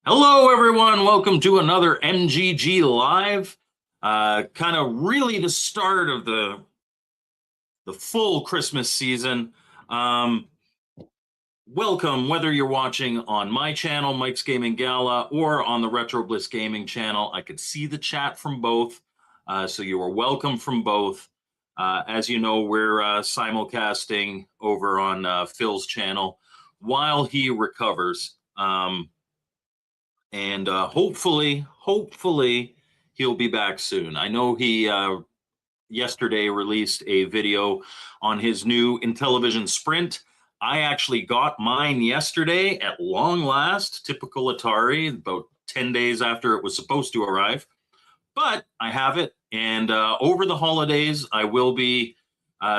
Hello, everyone. Welcome to another MGG Live. Kind of really the start of the full Christmas season. Um, Welcome, whether you're watching on my channel, Mike's Gaming Gala, or on the Retro Bliss Gaming channel. I could see the chat from both, so you are welcome from both. As you know, we're simulcasting over on Phil's channel while he recovers. And hopefully he'll be back soon. I know he yesterday released a video on his new Intellivision Sprint. I actually got mine yesterday at long last, typical Atari, about 10 days after it was supposed to arrive. But I have it, and over the holidays, I will be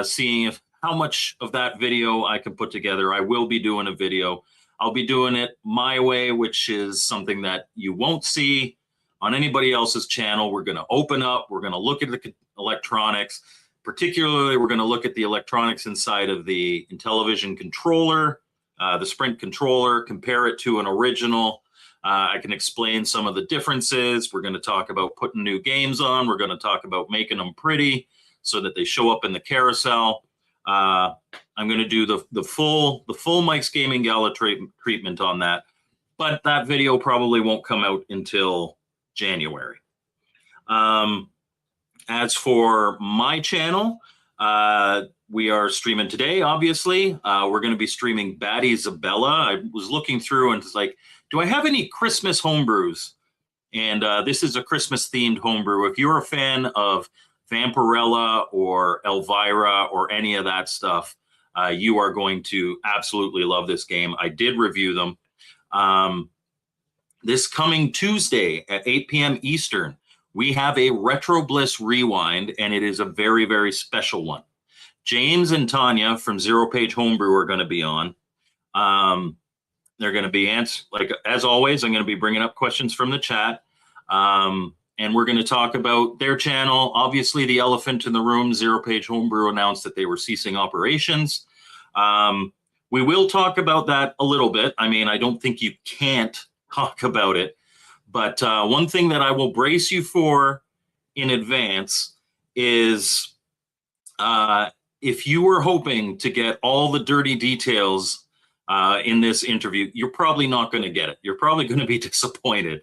seeing how much of that video I can put together. I will be doing a video. I'll be doing it my way, which is something that you won't see on anybody else's channel. We're going to open up. We're going to look at the electronics. Particularly, we're going to look at the electronics inside of the Intellivision controller, the Sprint controller, compare it to an original. I can explain some of the differences. We're going to talk about putting new games on. We're going to talk about making them pretty so that they show up in the carousel. I'm going to do the full Mike's Gaming Gala treatment on that, but that video probably won't come out until January. As for my channel, we are streaming today, obviously. We're going to be streaming Batty Zabella. I was looking through and it's like, do I have any Christmas homebrews? And this is a Christmas-themed homebrew. If you're a fan of Vampirella or Elvira or any of that stuff, you are going to absolutely love this game. I did review them. This coming Tuesday at 8 p.m. Eastern, we have a Retro Bliss Rewind, and it is a very, very special one. James and Tanya from Zero Page Homebrew are going to be on. They're going to be like as always, I'm going to be bringing up questions from the chat. And we're going to talk about their channel. Obviously, the elephant in the room, Zero Page Homebrew announced that they were ceasing operations. We will talk about that a little bit. I mean, I don't think you can't talk about it. But one thing that I will brace you for in advance is if you were hoping to get all the dirty details in this interview, you're probably not going to get it. You're probably going to be disappointed.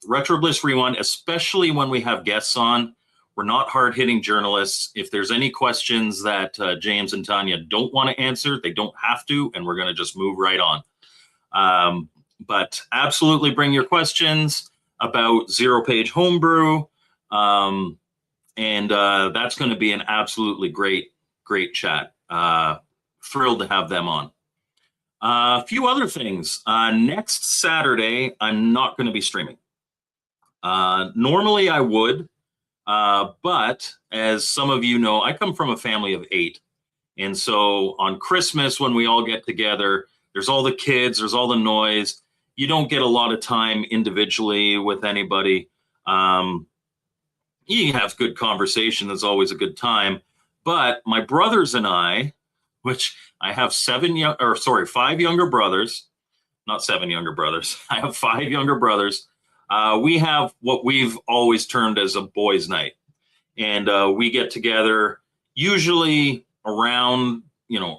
Retro Bliss Rewind, especially when we have guests on, we're not hard-hitting journalists. If there's any questions that James and Tanya don't want to answer, they don't have to, and we're going to just move right on. But absolutely bring your questions about Zero Page Homebrew, and that's going to be an absolutely great chat. Thrilled to have them on. A few other things. Next Saturday, I'm not going to be streaming. Normally I would, but as some of you know, I come from a family of 8. And so on Christmas, when we all get together, there's all the kids, there's all the noise. You don't get a lot of time individually with anybody. You have good conversation. That's always a good time. But my brothers and I, which I have 5 younger brothers, not 7 younger brothers. I have 5 younger brothers. We have what we've always termed as a boys' night. And we get together usually around,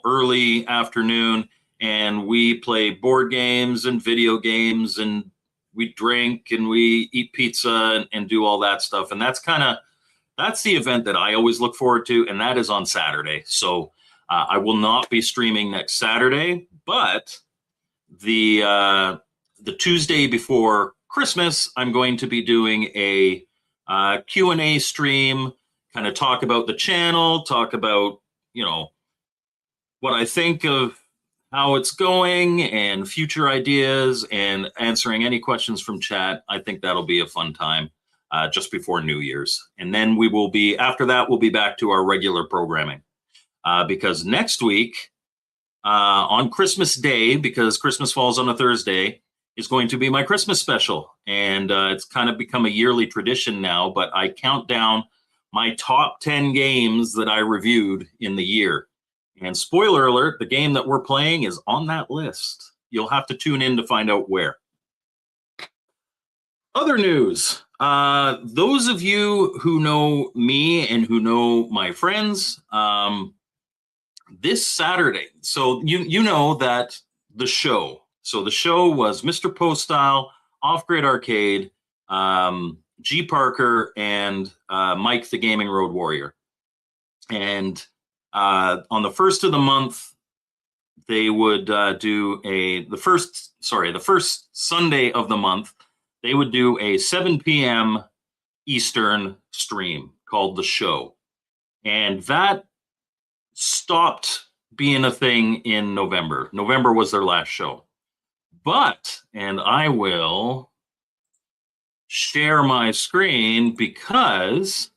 early afternoon, and we play board games and video games, and we drink and we eat pizza and do all that stuff. And that's the event that I always look forward to. And that is on Saturday. So I will not be streaming next Saturday, but the Tuesday before Christmas, I'm going to be doing a Q&A stream, kind of talk about the channel, talk about, what I think of how it's going and future ideas, and answering any questions from chat. I think that'll be a fun time just before New Year's. And then after that, we'll be back to our regular programming. Because next week, on Christmas Day, because Christmas falls on a Thursday, is going to be my Christmas special. And it's kind of become a yearly tradition now, but I count down my top 10 games that I reviewed in the year. And spoiler alert, the game that we're playing is on that list. You'll have to tune in to find out where. Other news. Those of you who know me and who know my friends, this Saturday. So you know that the show. So the show was Mr. Post Style, Off Grid Arcade, G Parker, and Mike the Gaming Road Warrior. And on the first of the month, they would do the first Sunday of the month, they would do a 7 p.m. Eastern stream called The Show. And that stopped being a thing in November. November was their last show. But, and I will share my screen because,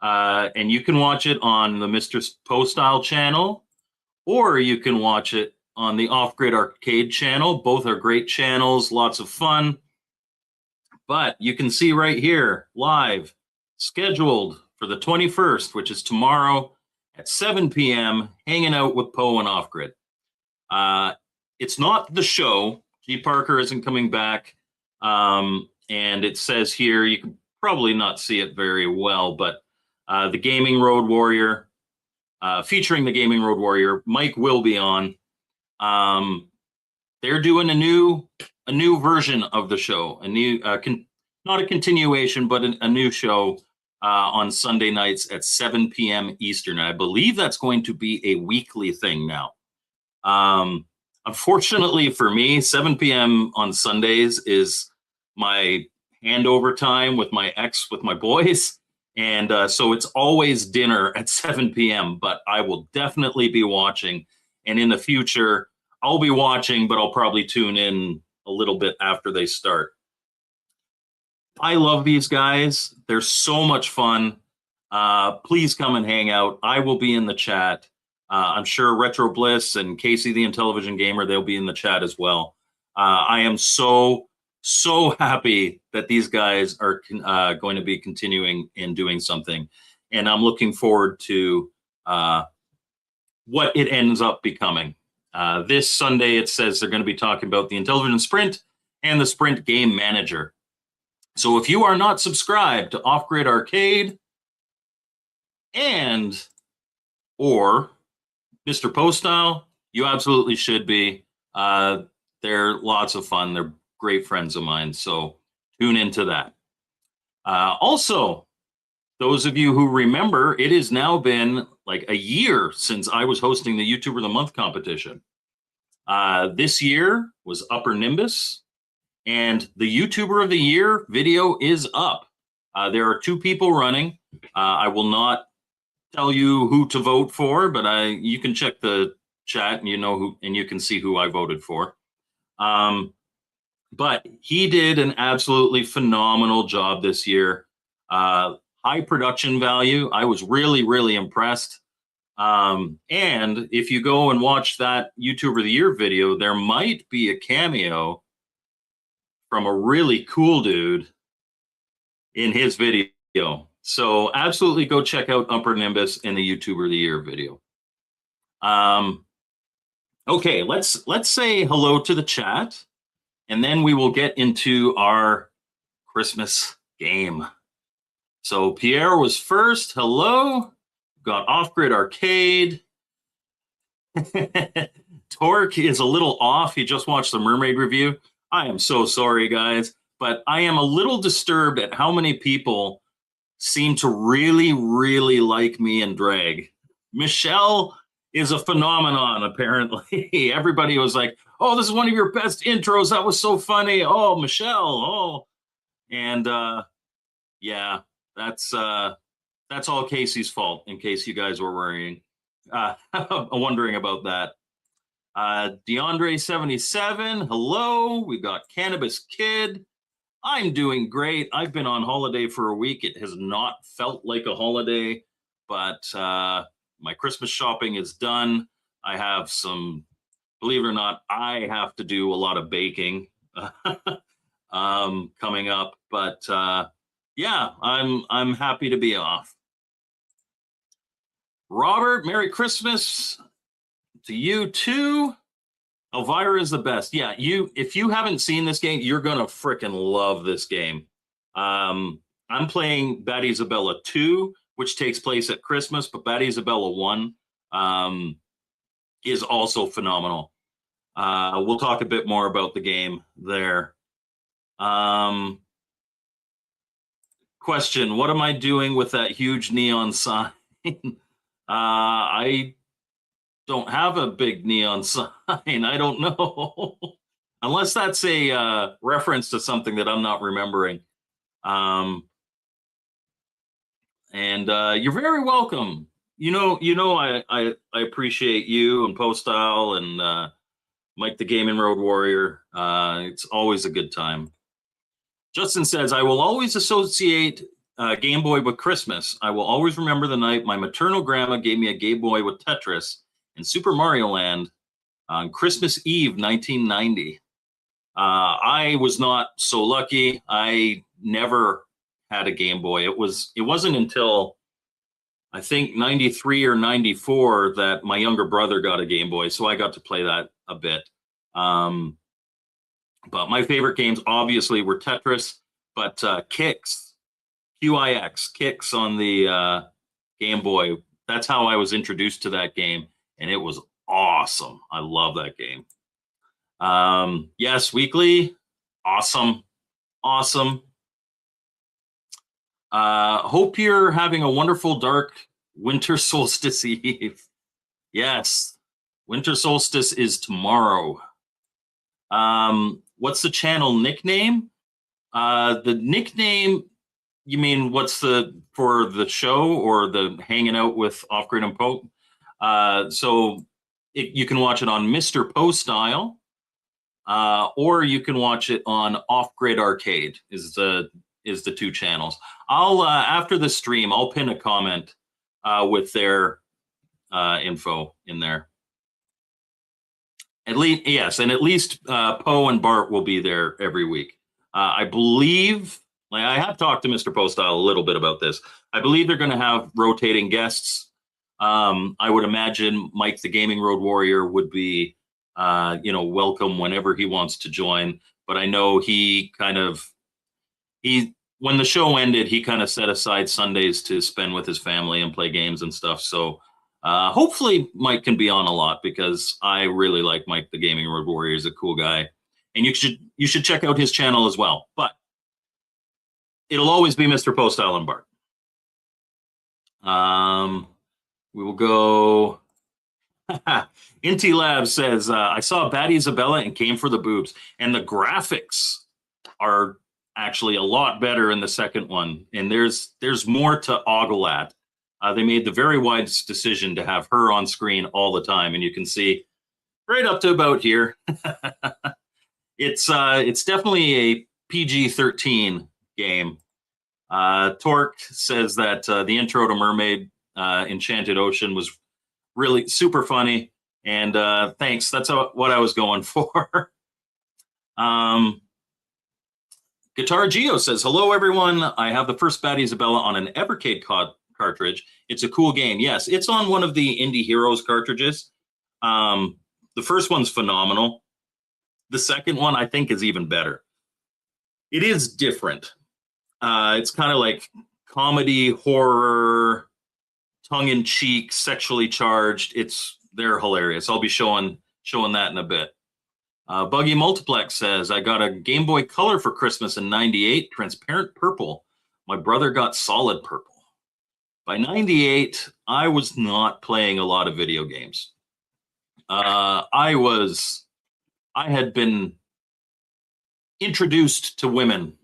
and you can watch it on the Mr. Post Style channel, or you can watch it on the Off Grid Arcade channel. Both are great channels, lots of fun. But you can see right here, live, scheduled for the 21st, which is tomorrow at 7 p.m., hanging out with Poe and Off Grid. It's not the show. G Parker isn't coming back. And it says here, you can probably not see it very well, but the Gaming Road Warrior, featuring the Gaming Road Warrior, Mike will be on. They're doing a new version of the show, a new, not a continuation, but a new show on Sunday nights at 7 p.m. Eastern. And I believe that's going to be a weekly thing now. Unfortunately for me, 7 p.m. on Sundays is my handover time with my with my boys. And so it's always dinner at 7 p.m., but I will definitely be watching. And in the future, I'll be watching, but I'll probably tune in a little bit after they start. I love these guys. They're so much fun. Please come and hang out. I will be in the chat. I'm sure Retro Bliss and Casey the Intellivision Gamer, they'll be in the chat as well. I am so happy that these guys are going to be continuing and doing something. And I'm looking forward to what it ends up becoming. This Sunday, it says they're going to be talking about the Intellivision Sprint and the Sprint Game Manager. So if you are not subscribed to Off Grid Arcade or Mr. Post Style, you absolutely should be. They're lots of fun. They're great friends of mine. So tune into that. Also, those of you who remember, it has now been like a year since I was hosting the YouTuber of the Month competition. This year was Upper Nimbus, and the YouTuber of the Year video is up. There are 2 people running. I will not tell you who to vote for, but you can check the chat and you know who, and you can see who I voted for. But he did an absolutely phenomenal job this year. High production value. I was really impressed. And if you go and watch that YouTuber of the Year video, there might be a cameo from a really cool dude in his video. So absolutely go check out Upper Nimbus and the YouTuber of the Year video. Okay, let's say hello to the chat, and then we will get into our Christmas game. So Pierre was first. Hello. Got Off Grid Arcade. Torque is a little off. He just watched the Mermaid review. I am so sorry, guys, but I am a little disturbed at how many people seem to really like me in drag. Michelle is a phenomenon, apparently. Everybody was like, oh, this is one of your best intros. That was so funny. Oh, Michelle. Oh. And yeah, that's all Casey's fault, in case you guys were worrying. Wondering about that. DeAndre77, hello. We've got Cannabis Kid. I'm doing great. I've been on holiday for a week. It has not felt like a holiday, but my Christmas shopping is done. I have some, believe it or not, I have to do a lot of baking coming up, but yeah, I'm happy to be off. Robert, Merry Christmas to you too. Elvira is the best. Yeah, if you haven't seen this game, you're gonna freaking love this game. I'm playing Batty Zabella 2, which takes place at Christmas, but Batty Zabella 1 is also phenomenal. We'll talk a bit more about the game there. Question: what am I doing with that huge neon sign? I don't have a big neon sign. I don't know. Unless that's a reference to something that I'm not remembering. And you're very welcome. I appreciate you and Postile and Mike the Gaming Road Warrior. It's always a good time. Justin says, I will always associate Game Boy with Christmas. I will always remember the night my maternal grandma gave me a Game Boy with Tetris and Super Mario Land on Christmas Eve, 1990. I was not so lucky. I never had a Game Boy. It wasn't until I think 93 or 94 that my younger brother got a Game Boy, so I got to play that a bit. But my favorite games obviously were Tetris, but Kix, QIX, Kix on the Game Boy. That's how I was introduced to that game, and it was awesome. I love that game. Yes, Weekly, awesome. Hope you're having a wonderful dark winter solstice eve. Yes, winter solstice is tomorrow. What's the channel nickname? The nickname, you mean for the show or the hanging out with Off Grid and Pope? You can watch it on Mr. Poe Style, or you can watch it on Off Grid Arcade. Is the two channels. I'll after the stream, I'll pin a comment with their info in there. At least, yes, and at least Poe and Bart will be there every week. I believe, I have talked to Mr. Postile a little bit about this. I believe they're going to have rotating guests. I would imagine Mike the Gaming Road Warrior would be, welcome whenever he wants to join. But I know when the show ended, he kind of set aside Sundays to spend with his family and play games and stuff. So hopefully Mike can be on a lot, because I really like Mike the Gaming Road Warrior. He's a cool guy, and you should check out his channel as well. But it'll always be Mr. Postile and Bart. We will go. Inti Lab says, I saw Batty Zabella and came for the boobs, and the graphics are actually a lot better in the second one, and there's more to ogle at. They made the very wise decision to have her on screen all the time, and you can see right up to about here. It's definitely a PG-13 game. Torque says that the intro to Mermaid Enchanted Ocean was really super funny, and thanks. That's what I was going for. Guitar Geo says, hello, everyone. I have the first Batty Zabella on an Evercade cartridge. It's a cool game. Yes, it's on one of the Indie Heroes cartridges. The first one's phenomenal. The second one, I think, is even better. It is different. It's kind of like comedy, horror, tongue-in-cheek, sexually charged. They're hilarious. I'll be showing that in a bit. Buggy Multiplex says, I got a Game Boy Color for Christmas in '98, transparent purple. My brother got solid purple. By '98, I was not playing a lot of video games. I had been introduced to women.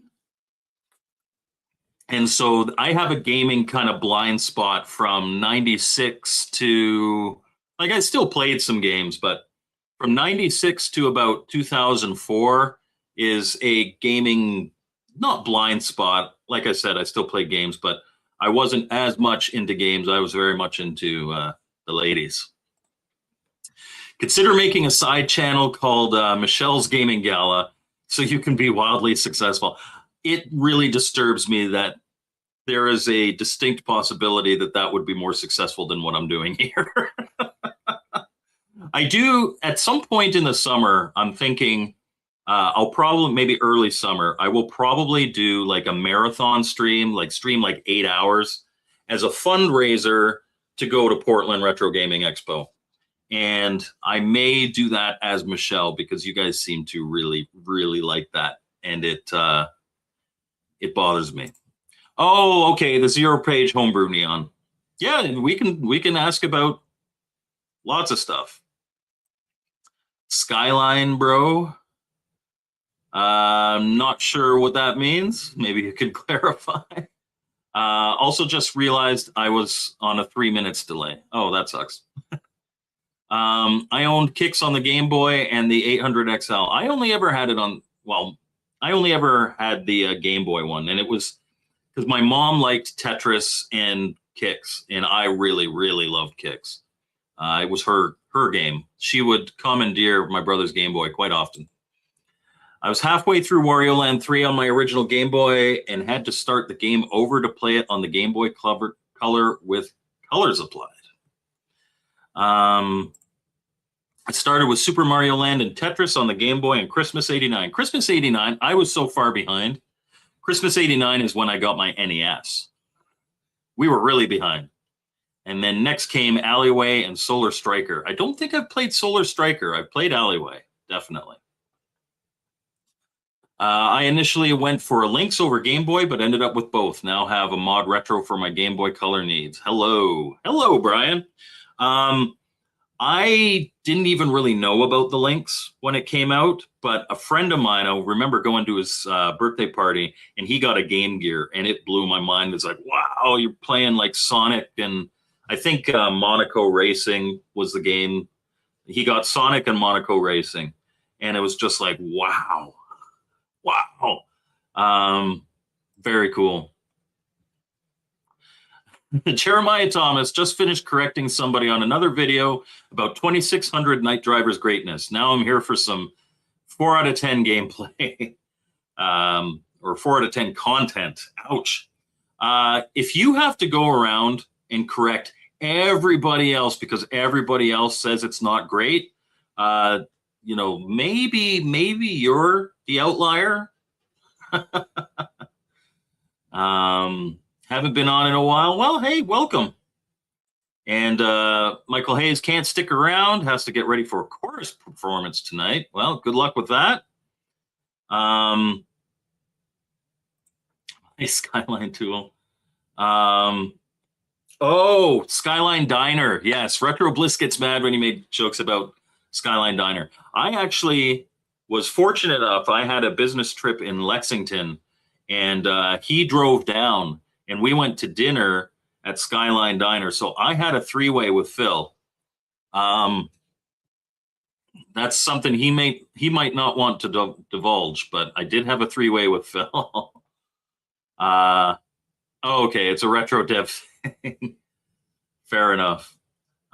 And so I have a gaming kind of blind spot from 96 to, I still played some games, but from 96 to about 2004 is a gaming, not blind spot. Like I said, I still play games, but I wasn't as much into games. I was very much into the ladies. Consider making a side channel called Michelle's Gaming Gala so you can be wildly successful. It really disturbs me that there is a distinct possibility that would be more successful than what I'm doing here. I do at some point in the summer. I'm thinking I'll probably maybe early summer. I will probably do like a marathon stream, like stream like 8 hours as a fundraiser to go to Portland Retro Gaming Expo. And I may do that as Michelle because you guys seem to really, really like that, and it bothers me. Oh, okay, the 0 page homebrew neon. Yeah, we can ask about lots of stuff. Skyline, bro. I'm not sure what that means. Maybe you could clarify. Also, just realized I was on a 3 minutes delay. Oh, that sucks. I owned Kicks on the Game Boy and the 800 XL. I only ever had it on, well, I only ever had the Game Boy one, and it was because my mom liked Tetris and Kicks, and I really, really loved Kicks. It was her game. She would commandeer my brother's Game Boy quite often. I was halfway through Wario Land 3 on my original Game Boy and had to start the game over to play it on the Game Boy Color with colors applied. I started with Super Mario Land and Tetris on the Game Boy in Christmas '89. Christmas '89, I was so far behind. Christmas '89 is when I got my NES. We were really behind. And then next came Alleyway and Solar Striker. I don't think I've played Solar Striker. I've played Alleyway, definitely. I initially went for a Lynx over Game Boy, but ended up with both. Now have a mod retro for my Game Boy Color needs. Hello. Hello, Brian. I didn't even really know about the Lynx when it came out, but a friend of mine, I remember going to his birthday party, and he got a Game Gear, and it blew my mind. It's like, wow, you're playing like Sonic, and I think Monaco Racing was the game. He got Sonic and Monaco Racing, and it was just like, wow. Very cool. Jeremiah Thomas just finished correcting somebody on another video about 2600 Night Driver's greatness. Now I'm here for some 4 out of 10 gameplay, or 4 out of 10 content. Ouch. If you have to go around and correct everybody else because everybody else says it's not great, maybe you're the outlier. Haven't been on in a while. Well, hey, welcome. And Michael Hayes can't stick around, has to get ready for a chorus performance tonight. Well, good luck with that. My Skyline tool. Oh, Skyline Diner. Yes, Retro Bliss gets mad when he made jokes about Skyline Diner. I actually was fortunate enough. I had a business trip in Lexington, and he drove down, and we went to dinner at Skyline Diner. So I had a 3-way with Phil. That's something he might not want to divulge, but I did have a 3-way with Phil. Okay, it's a retro dev thing. Fair enough.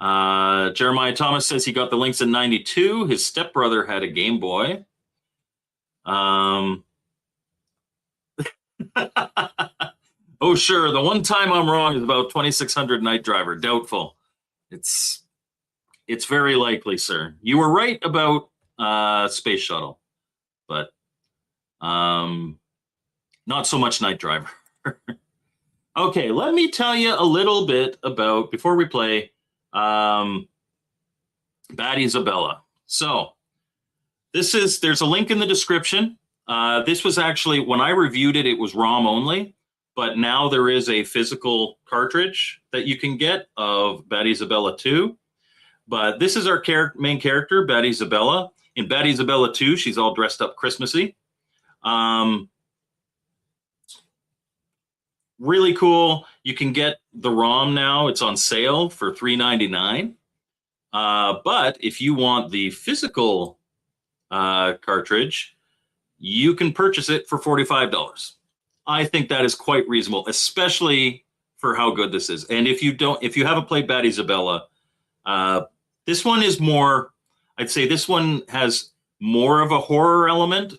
Jeremiah Thomas says he got the Lynx in '92. His stepbrother had a Game Boy. Oh, sure. The one time I'm wrong is about 2600 Night Driver. Doubtful. It's very likely, sir. You were right about Space Shuttle, but not so much Night Driver. Okay, let me tell you a little bit about, before we play, Batty Zabella. So there's a link in the description. This was actually, when I reviewed it, it was ROM only, but now there is a physical cartridge that you can get of Batty Zabella 2. But this is our main character, Batty Zabella. In Batty Zabella 2, she's all dressed up Christmassy. Really cool. You can get the ROM now. It's on sale for $3.99. But if you want the physical cartridge, you can purchase it for $45. I think that is quite reasonable, especially for how good this is. And if you haven't played Batty Zabella, this one is more, I'd say this one has more of a horror element,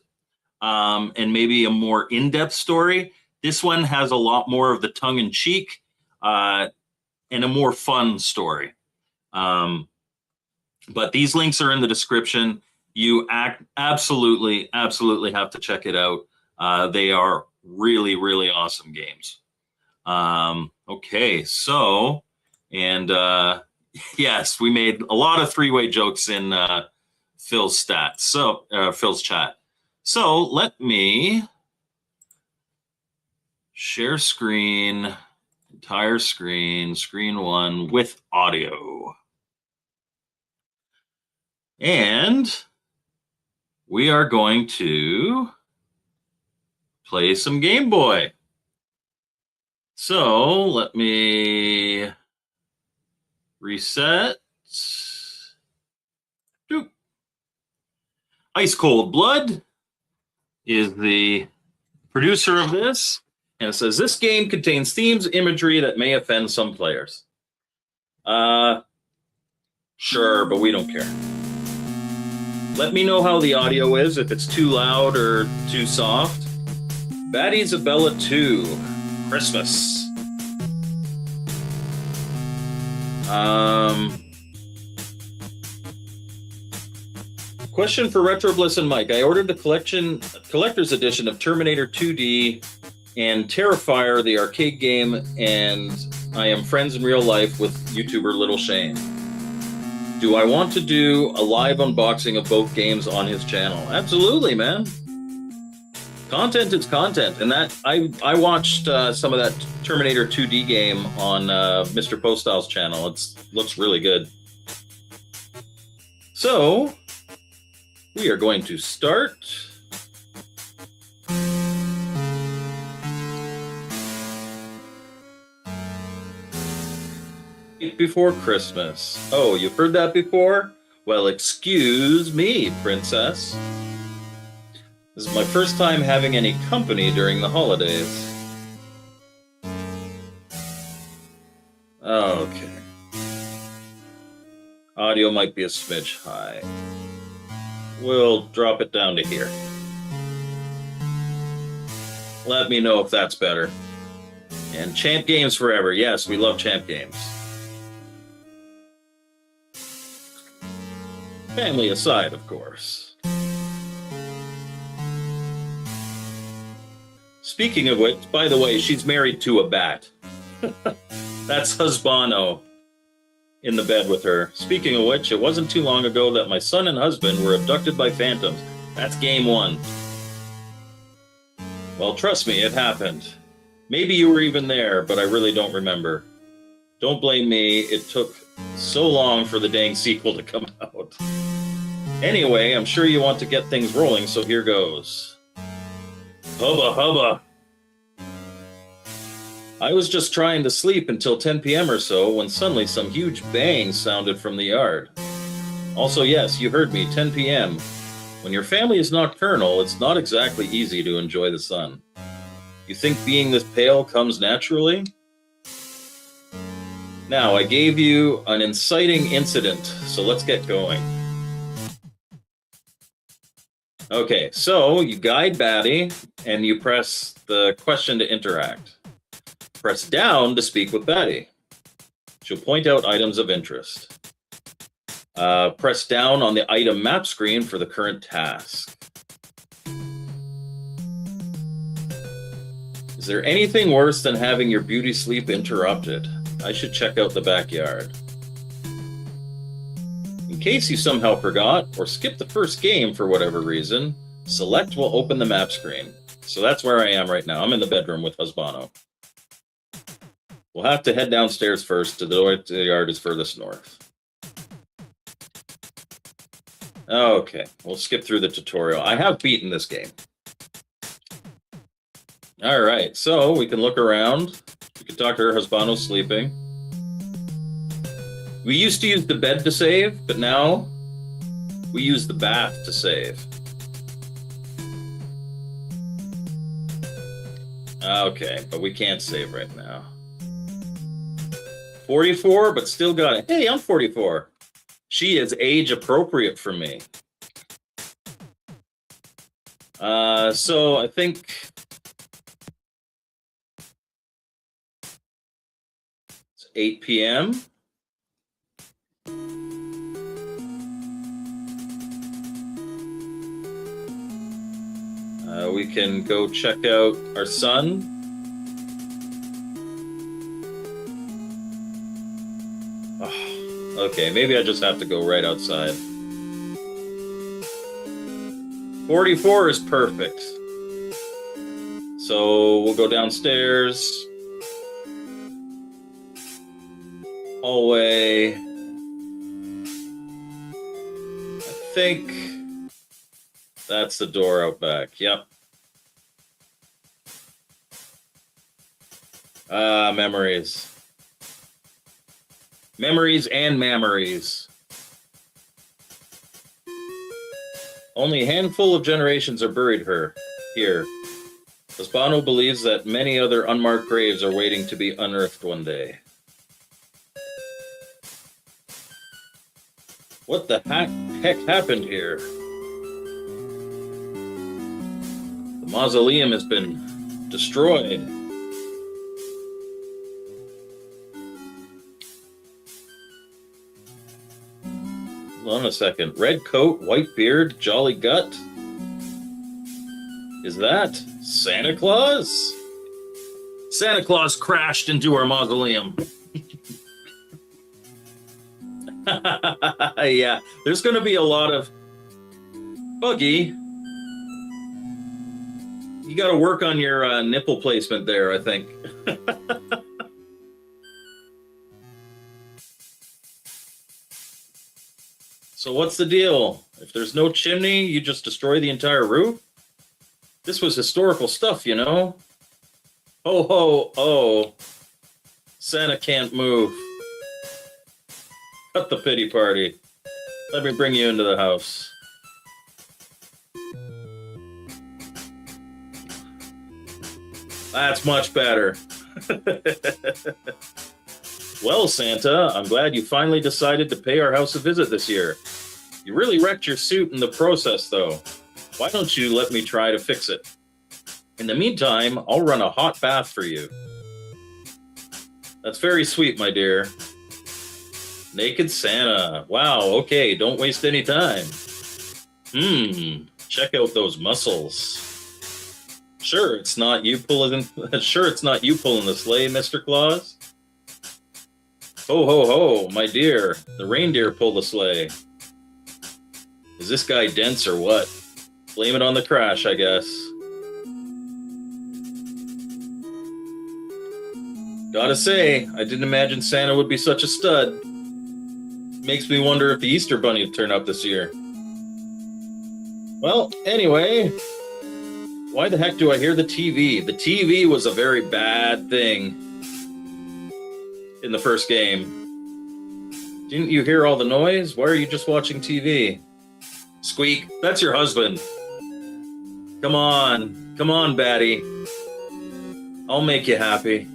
and maybe a more in-depth story. This one has a lot more of the tongue-in-cheek and a more fun story. But these links are in the description. You absolutely have to check it out. They are really, really awesome games. Okay, so, and yes, we made a lot of three-way jokes in Phil's stats. So Phil's chat. So let me share screen, entire screen, screen one with audio. And we are going to play some Game Boy. So let me reset. Doop. Ice Cold Blood is the producer of this. And it says, this game contains themes, imagery that may offend some players. Sure, but we don't care. Let me know how the audio is, if it's too loud or too soft. Batty Zabella 2, Christmas. Question for Retro Bliss and Mike. I ordered the collector's edition of Terminator 2D and Terrifier, the arcade game, and I am friends in real life with YouTuber Little Shane. Do I want to do a live unboxing of both games on his channel? Absolutely, man. Content is content, and that I watched some of that Terminator 2D game on Mr. Poststyle's channel. It looks really good. So we are going to start. Before Christmas. Oh, you've heard that before? Well, excuse me, princess. This is my first time having any company during the holidays. Okay. Audio might be a smidge high. We'll drop it down to here. Let me know if that's better. And Champ Games forever. Yes, we love Champ Games. Family aside, of course. Speaking of which, by the way, she's married to a bat. That's Husbano in the bed with her. Speaking of which, it wasn't too long ago that my son and husband were abducted by phantoms. That's game one. Well, trust me, it happened. Maybe you were even there, but I really don't remember. Don't blame me, it took so long for the dang sequel to come out. Anyway, I'm sure you want to get things rolling, so here goes. Hubba hubba. I was just trying to sleep until 10 p.m. or so when suddenly some huge bang sounded from the yard. Also, yes, you heard me, 10 p.m. When your family is nocturnal, it's not exactly easy to enjoy the sun. You think being this pale comes naturally? Now, I gave you an inciting incident, so let's get going. Okay, so you guide Batty, and you press the question to interact. Press down to speak with Batty. She'll point out items of interest. Press down on the item map screen for the current task. Is there anything worse than having your beauty sleep interrupted? I should check out the backyard. In case you somehow forgot or skipped the first game for whatever reason, select will open the map screen. So that's where I am right now. I'm in the bedroom with Husbano. We'll have to head downstairs first to the door to the yard is furthest north. Okay, we'll skip through the tutorial. I have beaten this game. All right, so we can look around. We can talk to her. Husbano's sleeping. We used to use the bed to save, but now we use the bath to save. Okay, but we can't save right now. 44, but still got it. Hey, I'm 44. She is age appropriate for me. So I think it's 8 p.m. We can go check out our son. Oh, okay, maybe I just have to go right outside. 44 is perfect. So we'll go downstairs. Hallway. I think that's the door out back. Yep. Memories. Memories and memories. Only a handful of generations are buried here. Osbano believes that many other unmarked graves are waiting to be unearthed one day. What the heck happened here? The mausoleum has been destroyed. Hold on a second. Red coat, white beard, jolly gut. Is that Santa Claus? Santa Claus crashed into our mausoleum. Yeah, there's going to be a lot of... Buggy, you got to work on your nipple placement there, I think. So what's the deal? If there's no chimney, you just destroy the entire roof? This was historical stuff, you know? Ho, ho, oh. Santa can't move. Cut the pity party. Let me bring you into the house. That's much better. Well, Santa, I'm glad you finally decided to pay our house a visit this year. You really wrecked your suit in the process, though. Why don't you let me try to fix it? In the meantime, I'll run a hot bath for you. That's very sweet, my dear. Naked Santa. Wow, okay, don't waste any time. Check out those muscles. Sure, it's not you pulling the sleigh, Mr. Claus. Ho, ho, ho, my dear. The reindeer pull the sleigh. Is this guy dense or what? Blame it on the crash, I guess. Gotta say, I didn't imagine Santa would be such a stud. Makes me wonder if the Easter Bunny will turn up this year. Well, anyway, why the heck do I hear the TV? The TV was a very bad thing in the first game. Didn't you hear all the noise? Why are you just watching TV? Squeak, that's your husband. Come on, Batty. I'll make you happy.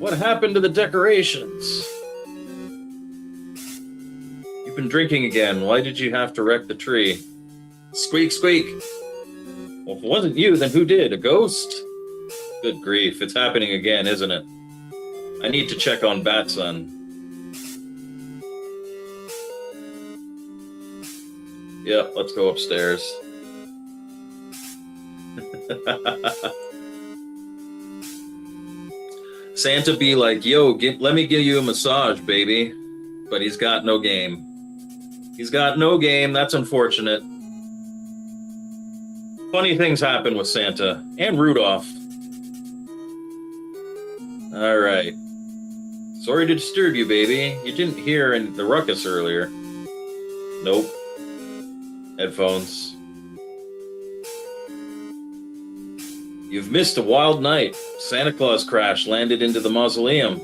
What happened to the decorations? You've been drinking again. Why did you have to wreck the tree? Squeak, squeak. Well, if it wasn't you, then who did? A ghost? Good grief, it's happening again, isn't it? I need to check on Batson. Yep, let's go upstairs. Santa be like, yo, let me give you a massage, baby. But he's got no game. He's got no game. That's unfortunate. Funny things happen with Santa and Rudolph. All right. Sorry to disturb you, baby. You didn't hear the ruckus earlier. Nope. Headphones. You've missed a wild night. Santa Claus crash landed into the mausoleum.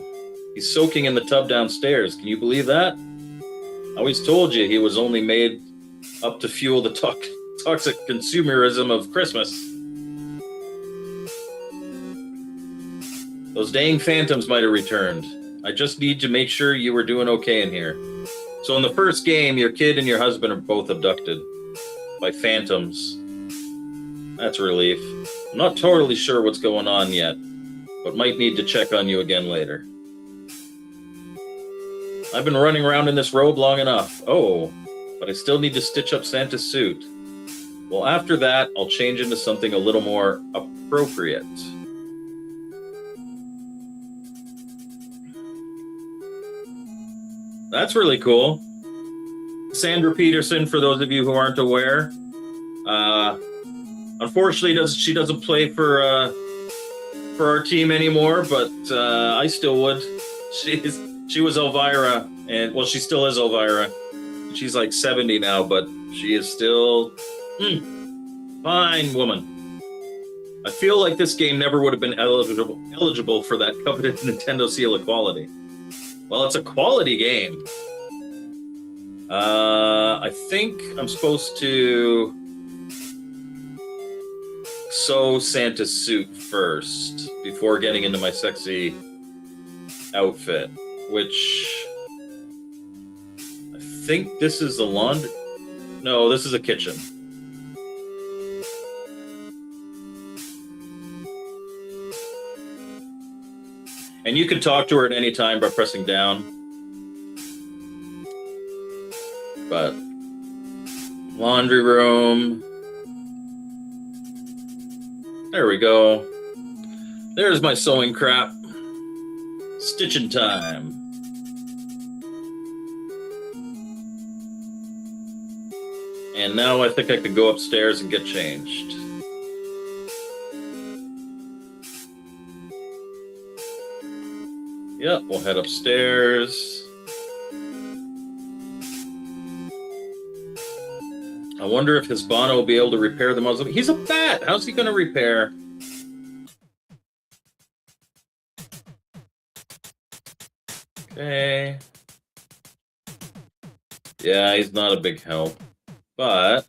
He's soaking in the tub downstairs. Can you believe that? I always told you he was only made up to fuel the toxic consumerism of Christmas. Those dang phantoms might have returned. I just need to make sure you were doing okay in here. So in the first game, your kid and your husband are both abducted by phantoms. That's a relief. I'm not totally sure what's going on yet, but might need to check on you again later. I've been running around in this robe long enough. Oh, but I still need to stitch up Santa's suit. Well, after that, I'll change into something a little more appropriate. That's really cool. Sandra Peterson, for those of you who aren't aware, unfortunately, she doesn't play for our team anymore, but I still would. She was Elvira, and well, she still is Elvira. She's like 70 now, but she is still fine woman. I feel like this game never would have been eligible for that coveted Nintendo seal of quality. Well, it's a quality game. I think I'm supposed to sew Santa's suit first before getting into my sexy outfit, which I think this is the laundry. No, this is a kitchen. And you can talk to her at any time by pressing down. But laundry room. There we go. There's my sewing crap. Stitching time. And now I think I could go upstairs and get changed. Yep, we'll head upstairs. I wonder if Hisbano will be able to repair the muzzle. He's a bat! How's he going to repair? Okay. Yeah, he's not a big help. But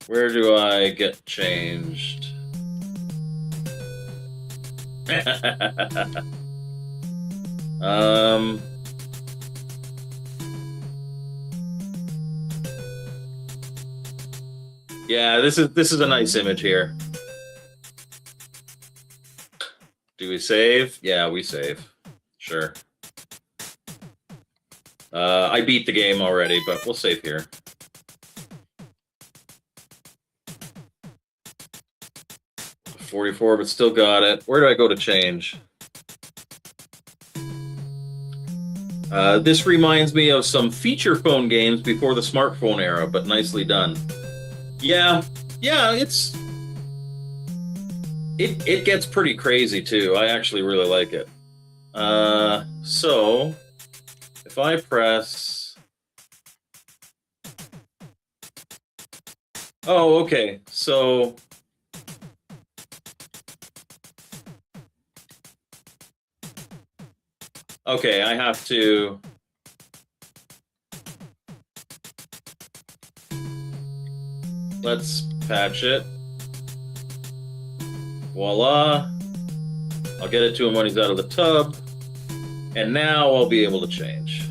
where do I get changed? Yeah, this is a nice image here. Do we save? Yeah, we save. Sure. I beat the game already, but we'll save here. $44, but still got it. Where do I go to change? This reminds me of some feature phone games before the smartphone era, but nicely done. Yeah, it gets pretty crazy too. I actually really like it. So if I press, oh, okay, so okay, I have to let's patch it. Voila. I'll get it to him when he's out of the tub. And now I'll be able to change.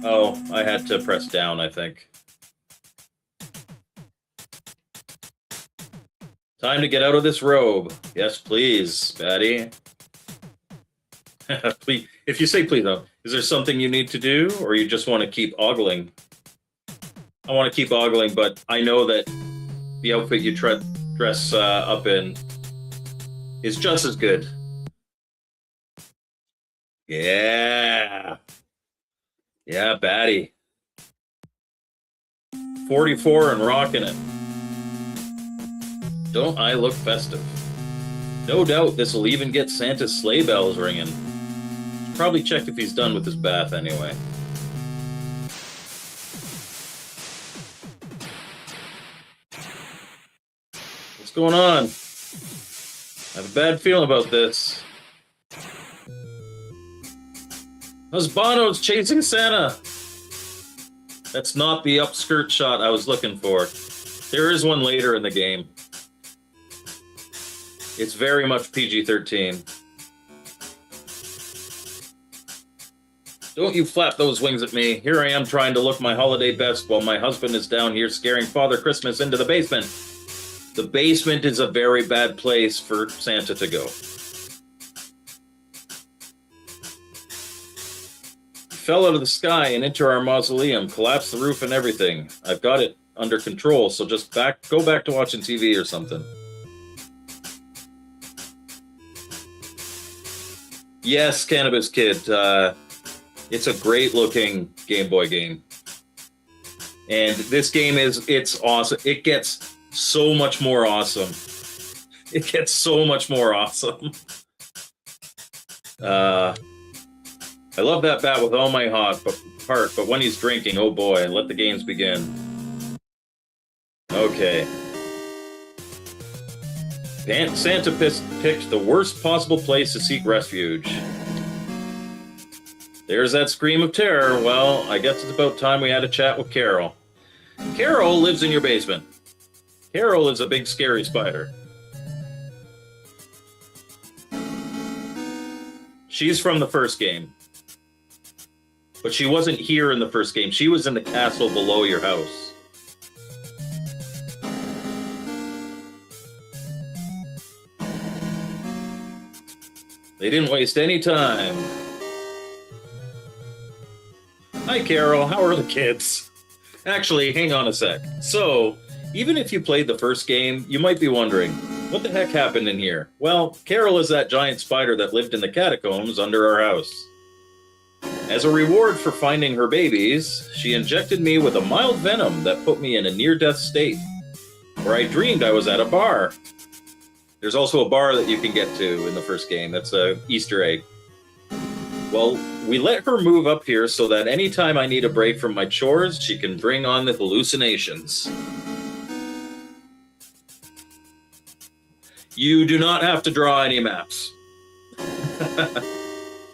Oh, I had to press down, I think. Time to get out of this robe. Yes, please, Batty. Please, if you say please, though, is there something you need to do, or you just want to keep ogling? I want to keep ogling, but I know that the outfit you dress up in is just as good. Yeah. Yeah, Batty. 44 and rocking it. Don't I look festive? No doubt this will even get Santa's sleigh bells ringing. Probably check if he's done with his bath anyway. What's going on? I have a bad feeling about this. Hisbano's chasing Santa. That's not the upskirt shot I was looking for. There is one later in the game. It's very much PG-13. Don't you flap those wings at me. Here I am trying to look my holiday best while my husband is down here scaring Father Christmas into the basement. The basement is a very bad place for Santa to go. fell out of the sky and into our mausoleum, collapsed the roof and everything. I've got it under control, so just go back to watching TV or something. Yes, Cannabis Kid. It's a great-looking Game Boy game. And this game it's awesome. It gets so much more awesome. It gets so much more awesome. I love that bat with all my heart, but when he's drinking, oh boy, let the games begin. Okay. Santa picked the worst possible place to seek refuge. There's that scream of terror. Well, I guess it's about time we had a chat with Carol. Carol lives in your basement. Carol is a big scary spider. She's from the first game. But she wasn't here in the first game. She was in the castle below your house. They didn't waste any time. Hi, Carol. How are the kids? Actually, hang on a sec. So, even if you played the first game, you might be wondering, what the heck happened in here? Well, Carol is that giant spider that lived in the catacombs under our house. As a reward for finding her babies, she injected me with a mild venom that put me in a near-death state, where I dreamed I was at a bar. There's also a bar that you can get to in the first game. That's an Easter egg. Well, we let her move up here so that anytime I need a break from my chores, she can bring on the hallucinations. You do not have to draw any maps.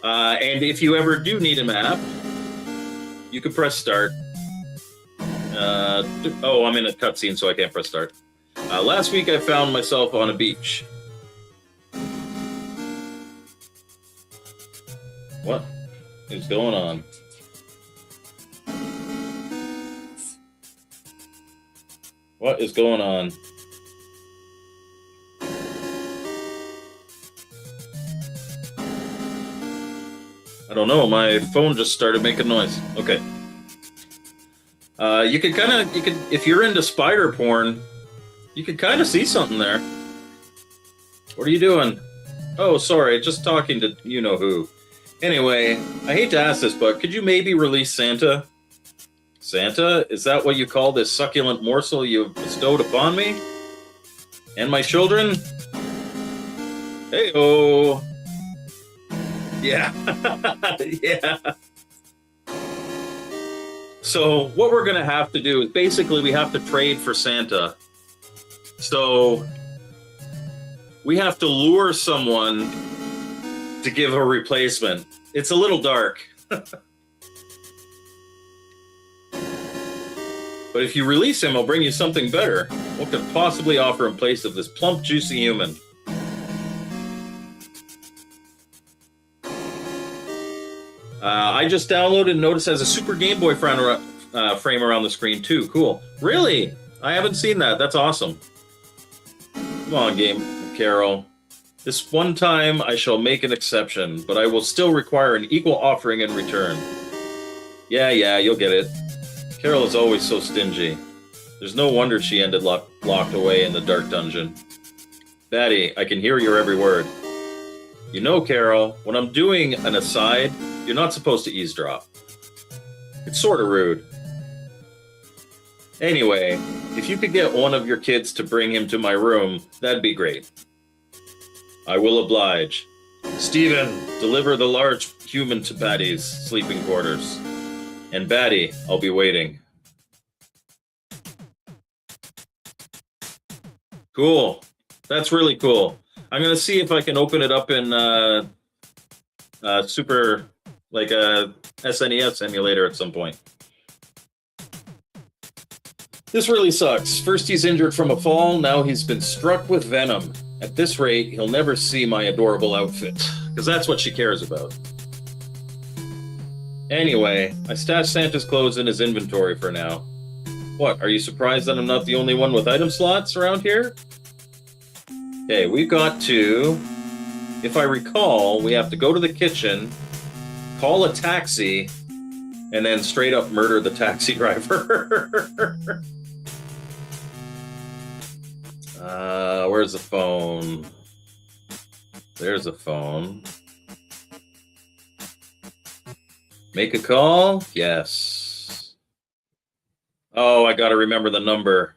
And if you ever do need a map, you can press start. Oh, I'm in a cutscene, so I can't press start. Last week I found myself on a beach. What is going on? What is going on? I don't know, my phone just started making noise. Okay. You could if you're into spider porn, you could kind of see something there. What are you doing? Oh, sorry, just talking to you-know-who. Anyway, I hate to ask this, but could you maybe release Santa? Santa? Is that what you call this succulent morsel you've bestowed upon me? And my children? Hey-oh! Yeah. Yeah. So what we're going to have to do is basically we have to trade for Santa. So we have to lure someone to give a replacement. It's a little dark. But if you release him, I'll bring you something better. What could possibly offer in place of this plump, juicy human? I just downloaded and noticed it has a Super Game Boy frame around the screen too. Cool. Really? I haven't seen that. That's awesome. Come on, Carol. This one time I shall make an exception, but I will still require an equal offering in return. Yeah, you'll get it. Carol is always so stingy. There's no wonder she ended locked away in the dark dungeon. Batty, I can hear your every word. You know, Carol, when I'm doing an aside, you're not supposed to eavesdrop. It's sort of rude. Anyway, if you could get one of your kids to bring him to my room, that'd be great. I will oblige. Stephen, deliver the large human to Batty's sleeping quarters. And Batty, I'll be waiting. Cool. That's really cool. I'm going to see if I can open it up in Super... like a SNES emulator at some point. This really sucks. First he's injured from a fall, now he's been struck with venom. At this rate, he'll never see my adorable outfit, because that's what she cares about. Anyway, I stashed Santa's clothes in his inventory for now. What, are you surprised that I'm not the only one with item slots around here? Okay, we've got to... If I recall, we have to go to the kitchen, call a taxi, and then straight up murder the taxi driver. Where's the phone? There's a phone. Make a call? Yes. Oh, I gotta remember the number.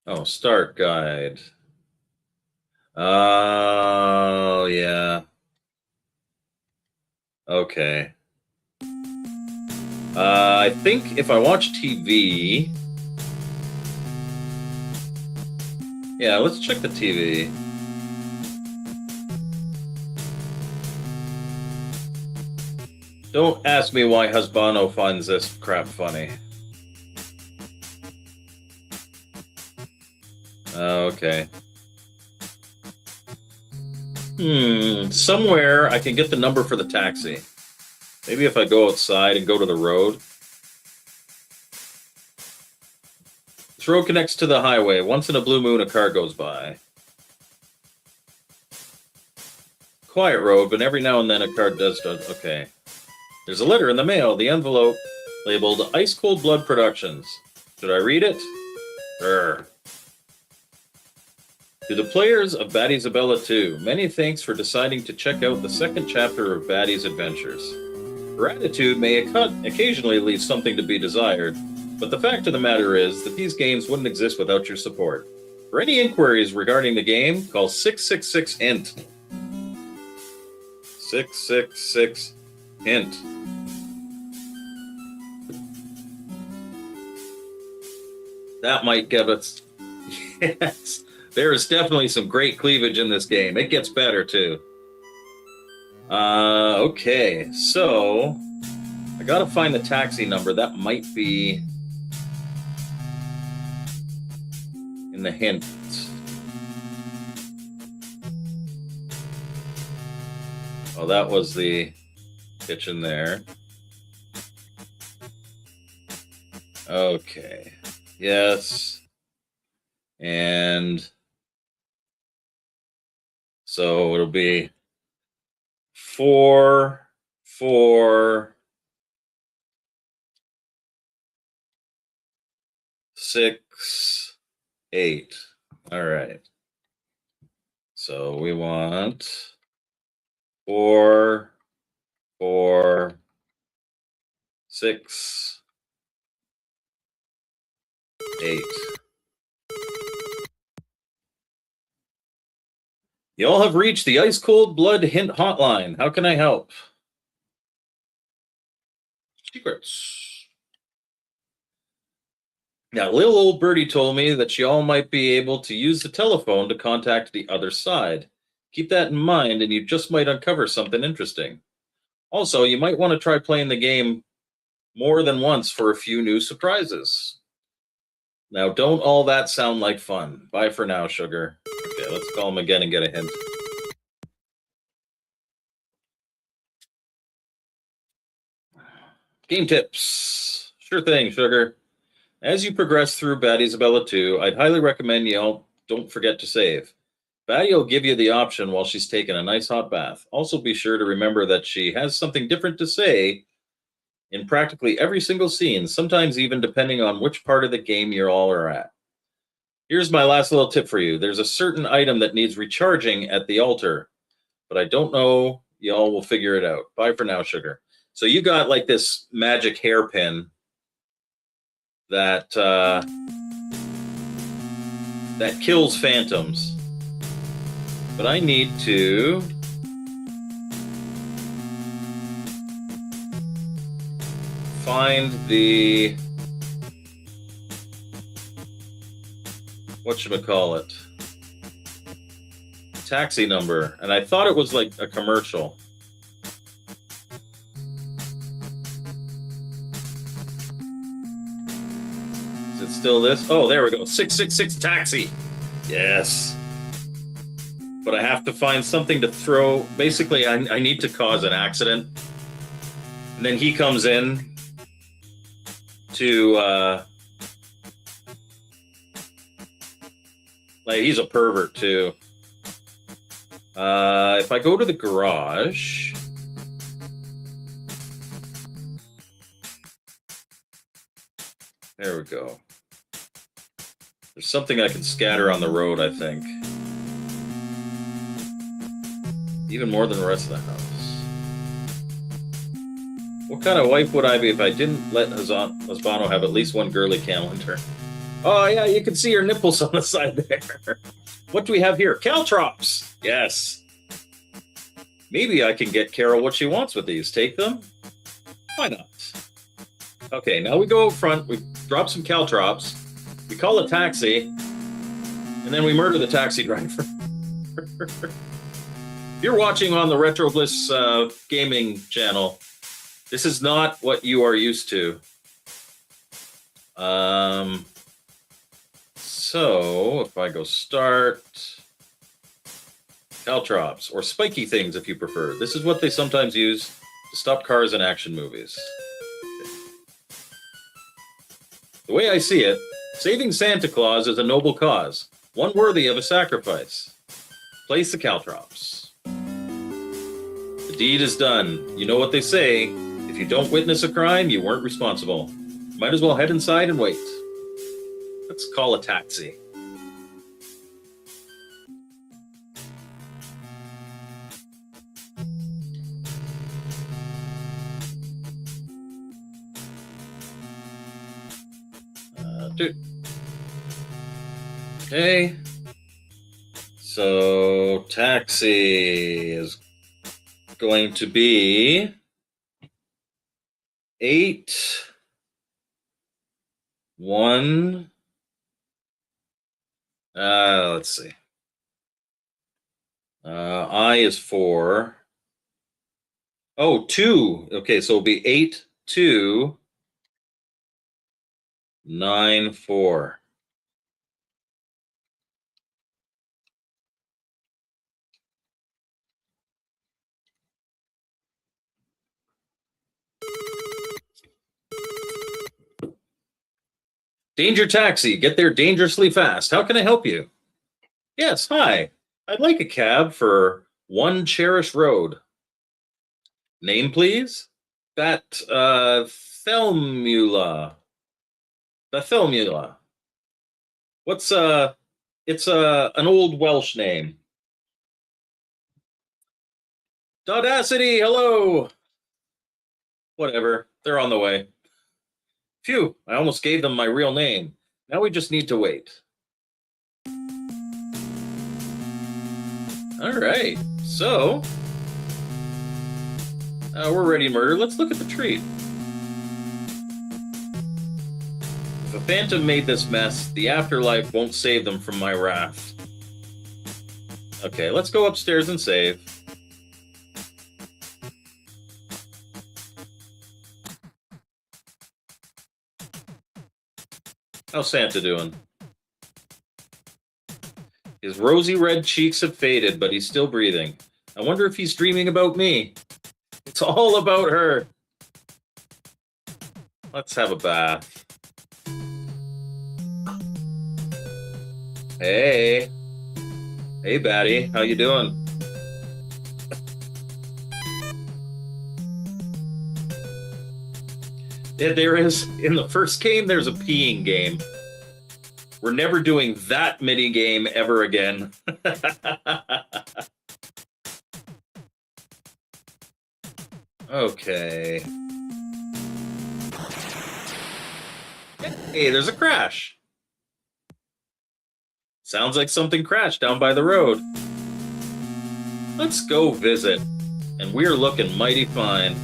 Oh, start guide. Oh, yeah. Okay. I think if I watch TV... Yeah, let's check the TV. Don't ask me why Husbano finds this crap funny. Okay. Somewhere I can get the number for the taxi. Maybe if I go outside and go to the road. This road connects to the highway. Once in a blue moon, a car goes by. Quiet road, but every now and then a car does. Okay. There's a letter in the mail. The envelope labeled Ice Cold Blood Productions. Should I read it? Urgh. To the players of Batty Zabella 2, many thanks for deciding to check out the second chapter of Batty's adventures. Her attitude may occasionally leave something to be desired, but the fact of the matter is that these games wouldn't exist without your support. For any inquiries regarding the game, call 666-HINT. 666-HINT. That might give us... Yes. There is definitely some great cleavage in this game. It gets better, too. Okay, so... I gotta find the taxi number. That might be... in the hint. Oh, that was the kitchen there. Okay. Yes. And... so it'll be 4, 4, 6, 8. All right. So we want 4, 4, 6, 8. You all have reached the Ice Cold Blood Hint Hotline. How can I help? Secrets. Now, little old birdie told me that you all might be able to use the telephone to contact the other side. Keep that in mind, and you just might uncover something interesting. Also, you might want to try playing the game more than once for a few new surprises. Now, don't all that sound like fun? Bye for now, sugar. Okay, let's call him again and get a hint. Game tips. Sure thing, sugar. As you progress through Batty Zabella 2, I'd highly recommend you all don't forget to save. Batty will give you the option while she's taking a nice hot bath. Also be sure to remember that she has something different to say in practically every single scene, sometimes even depending on which part of the game you all are at. Here's my last little tip for you. There's a certain item that needs recharging at the altar, but I don't know. Y'all will figure it out. Bye for now, sugar. So you got like this magic hairpin that that kills phantoms, but I need to find the whatchamacallit taxi number, and I thought it was like a commercial. Is it still this? Oh, there we go. 666 taxi. Yes. But I have to find something to throw. Basically, I need to cause an accident. And then he comes in to, like, he's a pervert, too. If I go to the garage, There we go. There's something I can scatter on the road, I think. Even more than the rest of the house. What kind of wife would I be if I didn't let Husbano have at least one girly calendar? Oh, yeah, you can see her nipples on the side there. What do we have here? Caltrops! Yes. Maybe I can get Carol what she wants with these. Take them? Why not? Okay, now we go out front, we drop some caltrops, we call a taxi, and then we murder the taxi driver. If you're watching on the Retro Bliss gaming channel, this is not what you are used to. So if I go start, caltrops, or spiky things if you prefer. This is what they sometimes use to stop cars in action movies. The way I see it, saving Santa Claus is a noble cause, one worthy of a sacrifice. Place the caltrops. The deed is done. You know what they say, if you don't witness a crime, you weren't responsible. Might as well head inside and wait. Let's call a taxi. Okay. So taxi is going to be 8-1. Let's see. I is 4. Oh, 2. Okay, so it'll be 8-2-9-4. Danger Taxi, get there dangerously fast. How can I help you? Yes, hi. I'd like a cab for 1 Cherish Road. Name, please? Bathelmula. Bathelmula. What's it's an old Welsh name. Dodacity, hello. Whatever, they're on the way. Phew, I almost gave them my real name. Now we just need to wait. All right, so we're ready to murder. Let's look at the treat. If a phantom made this mess, the afterlife won't save them from my wrath. Okay, let's go upstairs and save. How's Santa doing? His rosy red cheeks have faded, but he's still breathing. I wonder if he's dreaming about me. It's all about her. Let's have a bath. Hey. Hey, Batty. How you doing? Yeah, there is. In the first game, there's a peeing game. We're never doing that mini game ever again. Okay. Hey, there's a crash. Sounds like something crashed down by the road. Let's go visit. And we're looking mighty fine.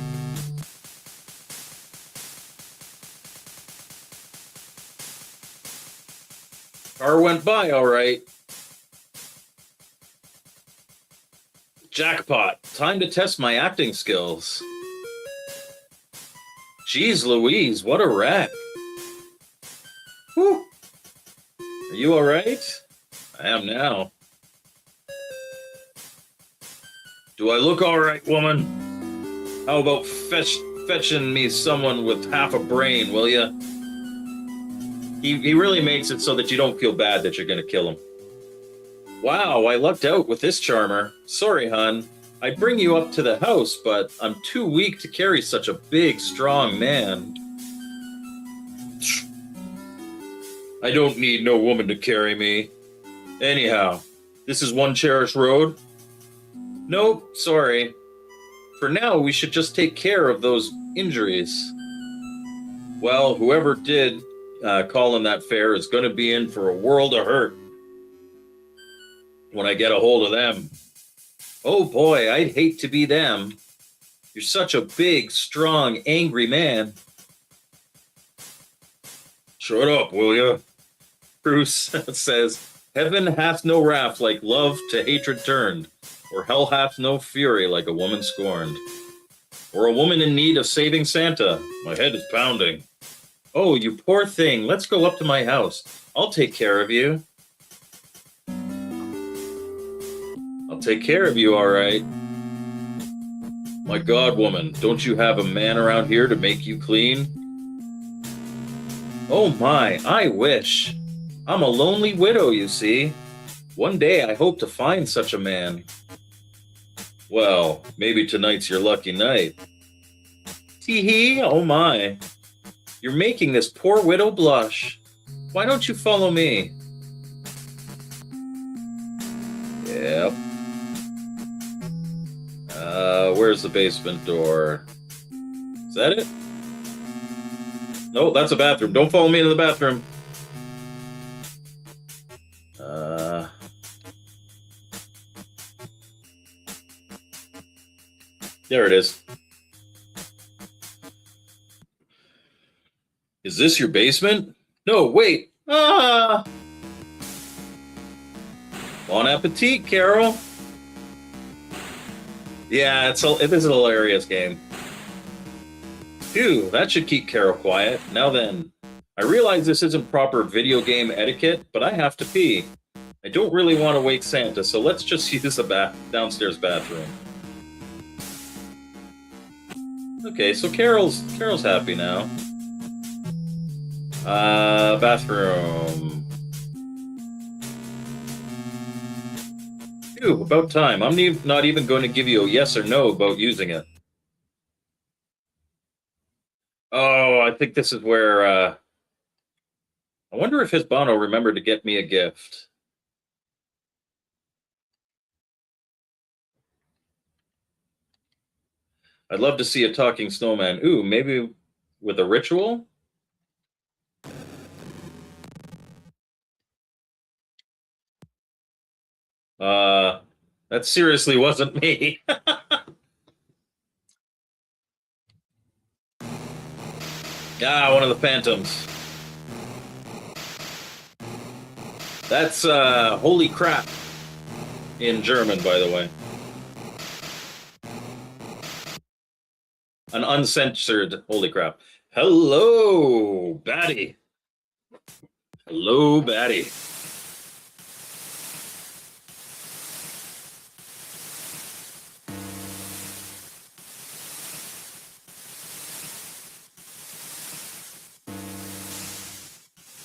Car went by, all right. Jackpot. Time to test my acting skills. Jeez Louise, what a wreck. Whew. Are you all right? I am now. Do I look all right, woman? How about fetching me someone with half a brain, will ya? He really makes it so that you don't feel bad that you're going to kill him. Wow, I lucked out with this charmer. Sorry, hon. I'd bring you up to the house, but I'm too weak to carry such a big, strong man. I don't need no woman to carry me. Anyhow, this is One Cherish Road? Nope, sorry. For now, we should just take care of those injuries. Well, whoever did call in that fare is going to be in for a world of hurt when I get a hold of them. Oh boy, I'd hate to be them. You're such a big, strong, angry man. Shut up, will you? Bruce says, Heaven hath no wrath like love to hatred turned, or hell hath no fury like a woman scorned. Or a woman in need of saving Santa. My head is pounding. Oh, you poor thing. Let's go up to my house. I'll take care of you. I'll take care of you, all right. My God, woman, don't you have a man around here to make you clean? Oh my, I wish. I'm a lonely widow, you see. One day I hope to find such a man. Well, maybe tonight's your lucky night. Tee-hee, oh my. You're making this poor widow blush. Why don't you follow me? Yep. Where's the basement door? Is that it? No, that's a bathroom. Don't follow me into the bathroom. There it is. Is this your basement? No, wait. Ah! Bon appetit, Carol. Yeah, it is a hilarious game. Phew, that should keep Carol quiet. Now then, I realize this isn't proper video game etiquette, but I have to pee. I don't really want to wake Santa, so let's just use the downstairs bathroom. Okay, so Carol's happy now. Bathroom. Phew, about time. I'm not even going to give you a yes or no about using it. Oh, I think this is where, I wonder if Hisbano remembered to get me a gift. I'd love to see a talking snowman. Ooh, maybe with a ritual? That seriously wasn't me. Ah, one of the phantoms. That's holy crap in German, by the way. An uncensored holy crap. Hello, Batty. Hello, Batty.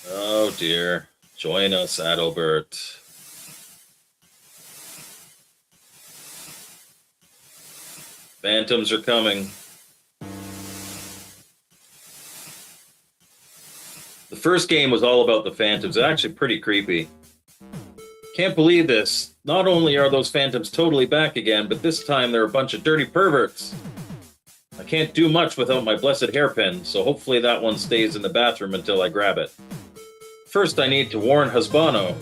Oh dear. Join us, Adalbert. Phantoms are coming. The first game was all about the phantoms. It's actually pretty creepy. Can't believe this. Not only are those phantoms totally back again, but this time they're a bunch of dirty perverts. I can't do much without my blessed hairpin, so hopefully that one stays in the bathroom until I grab it. First, I need to warn Hisbano.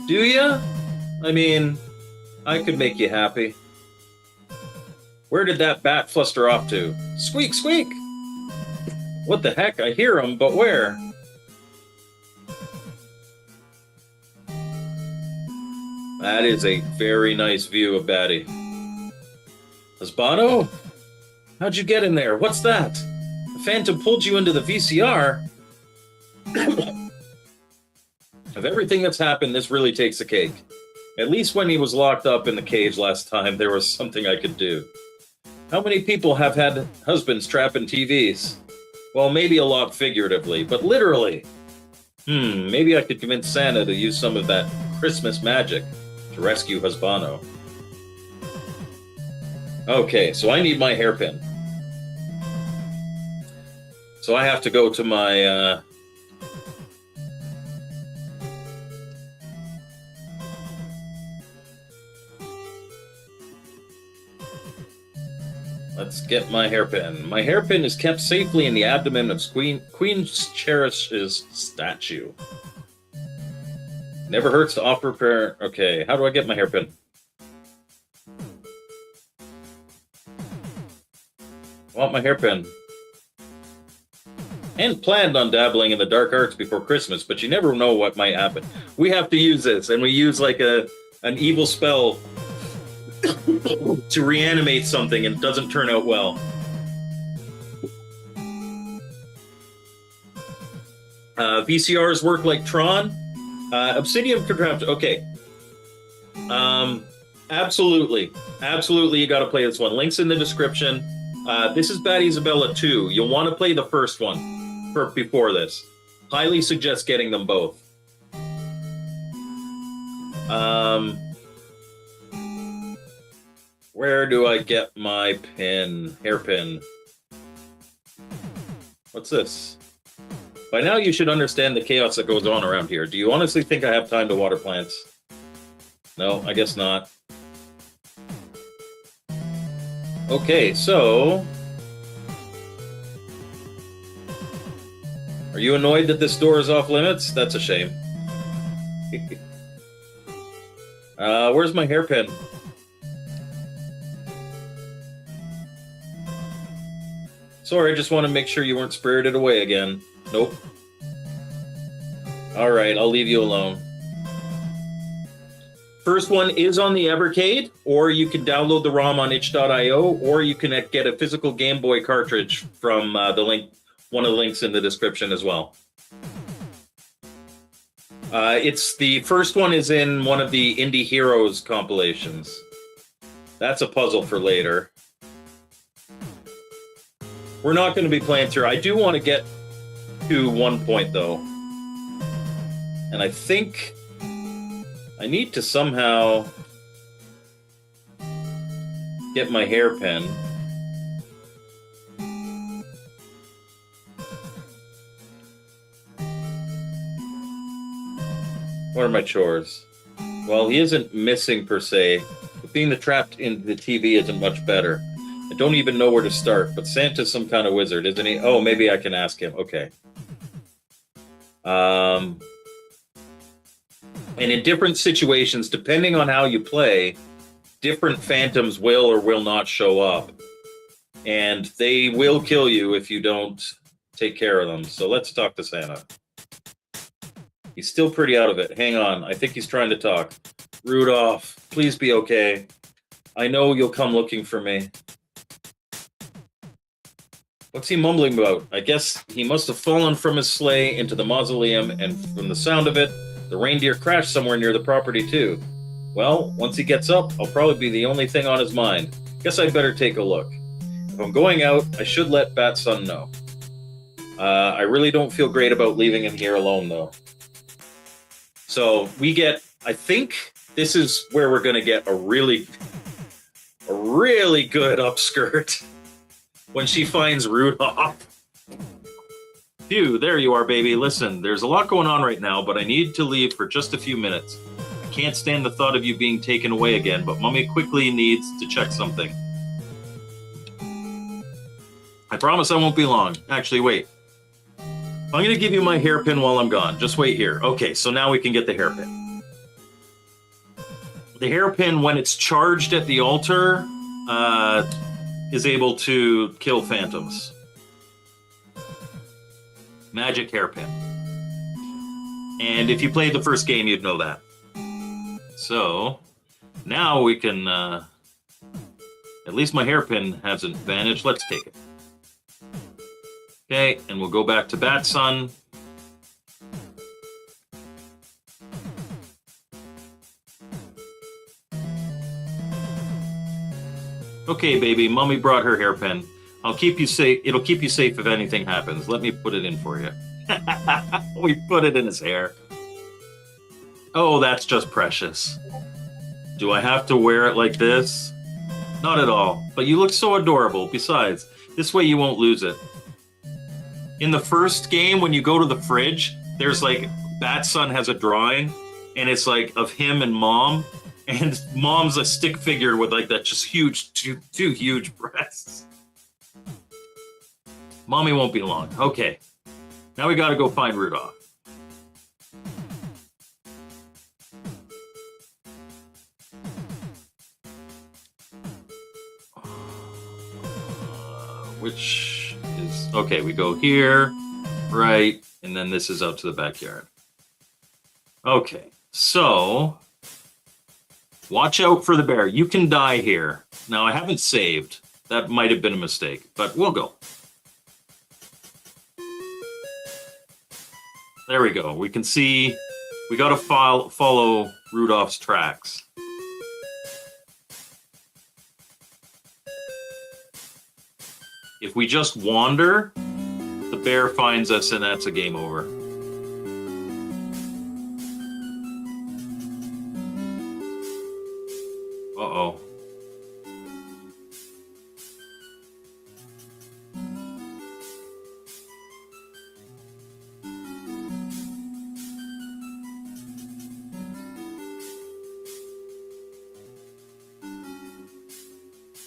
Do ya? I mean, I could make you happy. Where did that bat fluster off to? Squeak, squeak! What the heck? I hear him, but where? That is a very nice view of Batty. Hisbano? How'd you get in there? What's that? The Phantom pulled you into the VCR? Of everything that's happened, this really takes the cake. At least when he was locked up in the cage last time, there was something I could do. How many people have had husbands trapped in TVs? Well, maybe a lot figuratively, but literally. Maybe I could convince Santa to use some of that Christmas magic to rescue Hisbano. Okay, so I need my hairpin. So I have to go to my... Let's get my hairpin. My hairpin is kept safely in the abdomen of Queen Cherish's statue. Never hurts to offer prayer. Okay, how do I get my hairpin? I want my hairpin. And planned on dabbling in the dark arts before Christmas, but you never know what might happen. We have to use this, and we use like an evil spell to reanimate something, and it doesn't turn out well. VCRs work like Tron. Obsidian contraption. Okay. Absolutely, you got to play this one. Links in the description. This is Batty Zabella 2. You'll want to play the first one before this. Highly suggest getting them both. Where do I get my pin? Hairpin. What's this? By now you should understand the chaos that goes on around here. Do you honestly think I have time to water plants? No, I guess not. Okay, so... Are you annoyed that this door is off limits? That's a shame. Where's my hairpin? Sorry, I just want to make sure you weren't spirited away again. Nope. Alright, I'll leave you alone. First one is on the Evercade, or you can download the ROM on itch.io, or you can get a physical Game Boy cartridge from the link, one of the links in the description as well. It's the first one is in one of the Indie Heroes compilations. That's a puzzle for later. We're not going to be playing through. I do want to get to one point, though. And I think I need to somehow get my hairpin. What are my chores? Well, he isn't missing per se, but being trapped in the TV isn't much better. I don't even know where to start, but Santa's some kind of wizard, isn't he? Oh, maybe I can ask him. Okay. And in different situations, depending on how you play, different phantoms will or will not show up. And they will kill you if you don't take care of them. So let's talk to Santa. He's still pretty out of it. Hang on. I think he's trying to talk. Rudolph, please be okay. I know you'll come looking for me. What's he mumbling about? I guess he must have fallen from his sleigh into the mausoleum, and from the sound of it, the reindeer crashed somewhere near the property too. Well, once he gets up, I'll probably be the only thing on his mind. Guess I'd better take a look. If I'm going out, I should let Batson know. I really don't feel great about leaving him here alone, though. So we get, I think this is where we're going to get a really good upskirt. When she finds Rudolph. Phew, there you are, baby. Listen, there's a lot going on right now, but I need to leave for just a few minutes. I can't stand the thought of you being taken away again, but Mummy quickly needs to check something. I promise I won't be long. Actually, wait. I'm going to give you my hairpin while I'm gone. Just wait here. Okay, so now we can get the hairpin. The hairpin, when it's charged at the altar, is able to kill phantoms. Magic hairpin. And if you played the first game, you'd know that. So, now we can... at least my hairpin has an advantage. Let's take it. Okay, and we'll go back to Batson. Okay, baby, Mummy brought her hairpin. I'll keep you safe. It'll keep you safe if anything happens. Let me put it in for you. We put it in his hair. Oh, that's just precious. Do I have to wear it like this? Not at all. But you look so adorable. Besides, this way you won't lose it. In the first game, when you go to the fridge, there's like Bat Son has a drawing, and it's like of him and Mom, and Mom's a stick figure with like that just huge, two huge breasts. Mommy won't be long. Okay, now we got to go find Rudolph. Which is okay? We go here, right, and then this is out to the backyard. Okay, so watch out for the bear. You can die here. Now, I haven't saved. That might have been a mistake, but we'll go. There we go. We can see we got to follow Rudolph's tracks. If we just wander, the bear finds us and that's a game over. Uh-oh.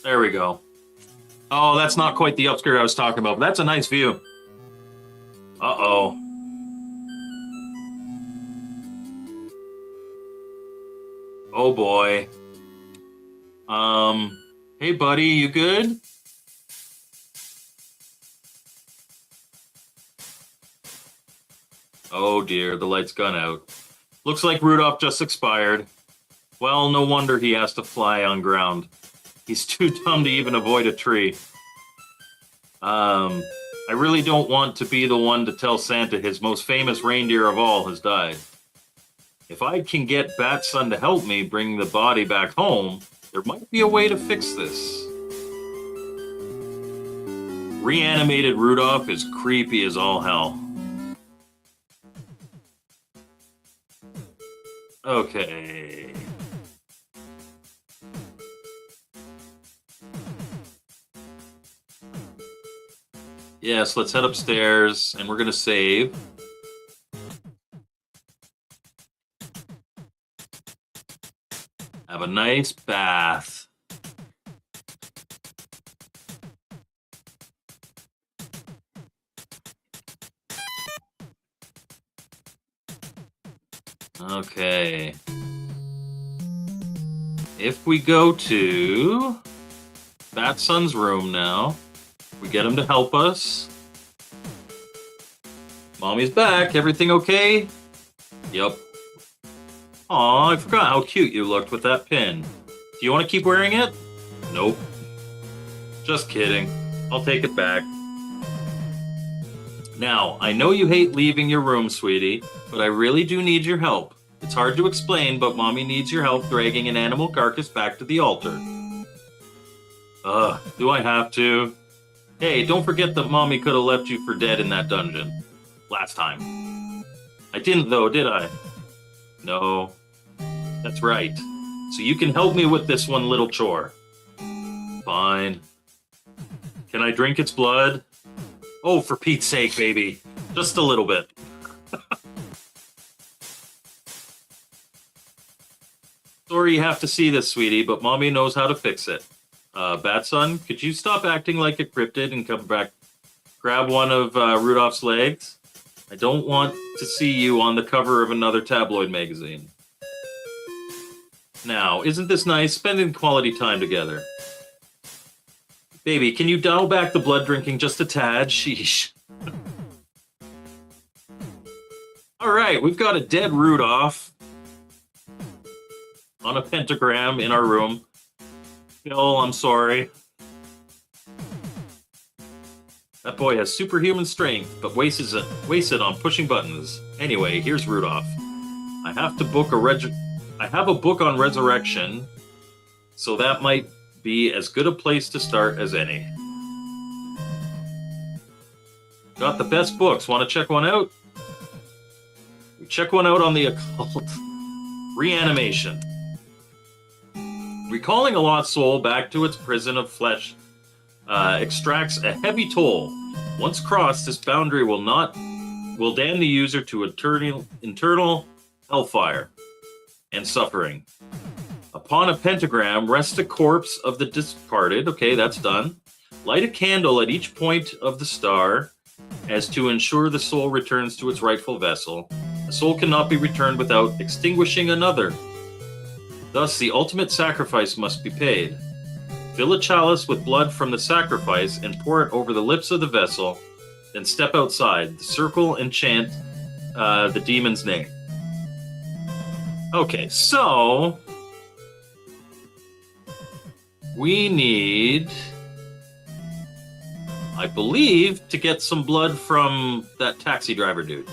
There we go. Oh, that's not quite the upskirt I was talking about, but that's a nice view. Uh-oh. Oh, boy. Hey, buddy, you good? Oh, dear, the light's gone out. Looks like Rudolph just expired. Well, no wonder he has to fly on ground. He's too dumb to even avoid a tree. I really don't want to be the one to tell Santa his most famous reindeer of all has died. If I can get Bat Son to help me bring the body back home, there might be a way to fix this. Reanimated Rudolph is creepy as all hell. Okay. Yes, let's head upstairs, and we're going to save. Have a nice bath. Okay. If we go to Bat Son's room now, we get him to help us. Mommy's back. Everything okay? Yep. Aw, I forgot how cute you looked with that pin. Do you want to keep wearing it? Nope. Just kidding. I'll take it back. Now, I know you hate leaving your room, sweetie, but I really do need your help. It's hard to explain, but Mommy needs your help dragging an animal carcass back to the altar. Do I have to? Hey, don't forget that Mommy could have left you for dead in that dungeon. Last time. I didn't though, did I? No. That's right. So you can help me with this one little chore. Fine. Can I drink its blood? Oh, for Pete's sake, baby. Just a little bit. Sorry you have to see this, sweetie, but Mommy knows how to fix it. Bat Son, could you stop acting like a cryptid and come back, grab one of Rudolph's legs? I don't want to see you on the cover of another tabloid magazine. Now, isn't this nice, spending quality time together? Baby, can you dial back the blood drinking just a tad? Sheesh. All right, we've got a dead Rudolph on a pentagram in our room. Phil, I'm sorry. That boy has superhuman strength, but wastes it on pushing buttons. Anyway, here's Rudolph. I have a book on resurrection, so that might be as good a place to start as any. Got the best books. Want to check one out? Check one out on the occult. Reanimation. Recalling a lost soul back to its prison of flesh extracts a heavy toll. Once crossed, this boundary will damn the user to internal hellfire and suffering. Upon a pentagram, rest the corpse of the departed. Okay, that's done. Light a candle at each point of the star as to ensure the soul returns to its rightful vessel. A soul cannot be returned without extinguishing another. Thus, the ultimate sacrifice must be paid. Fill a chalice with blood from the sacrifice and pour it over the lips of the vessel. Then step outside the circle and chant the demon's name. Okay, so we need, I believe, to get some blood from that taxi driver dude.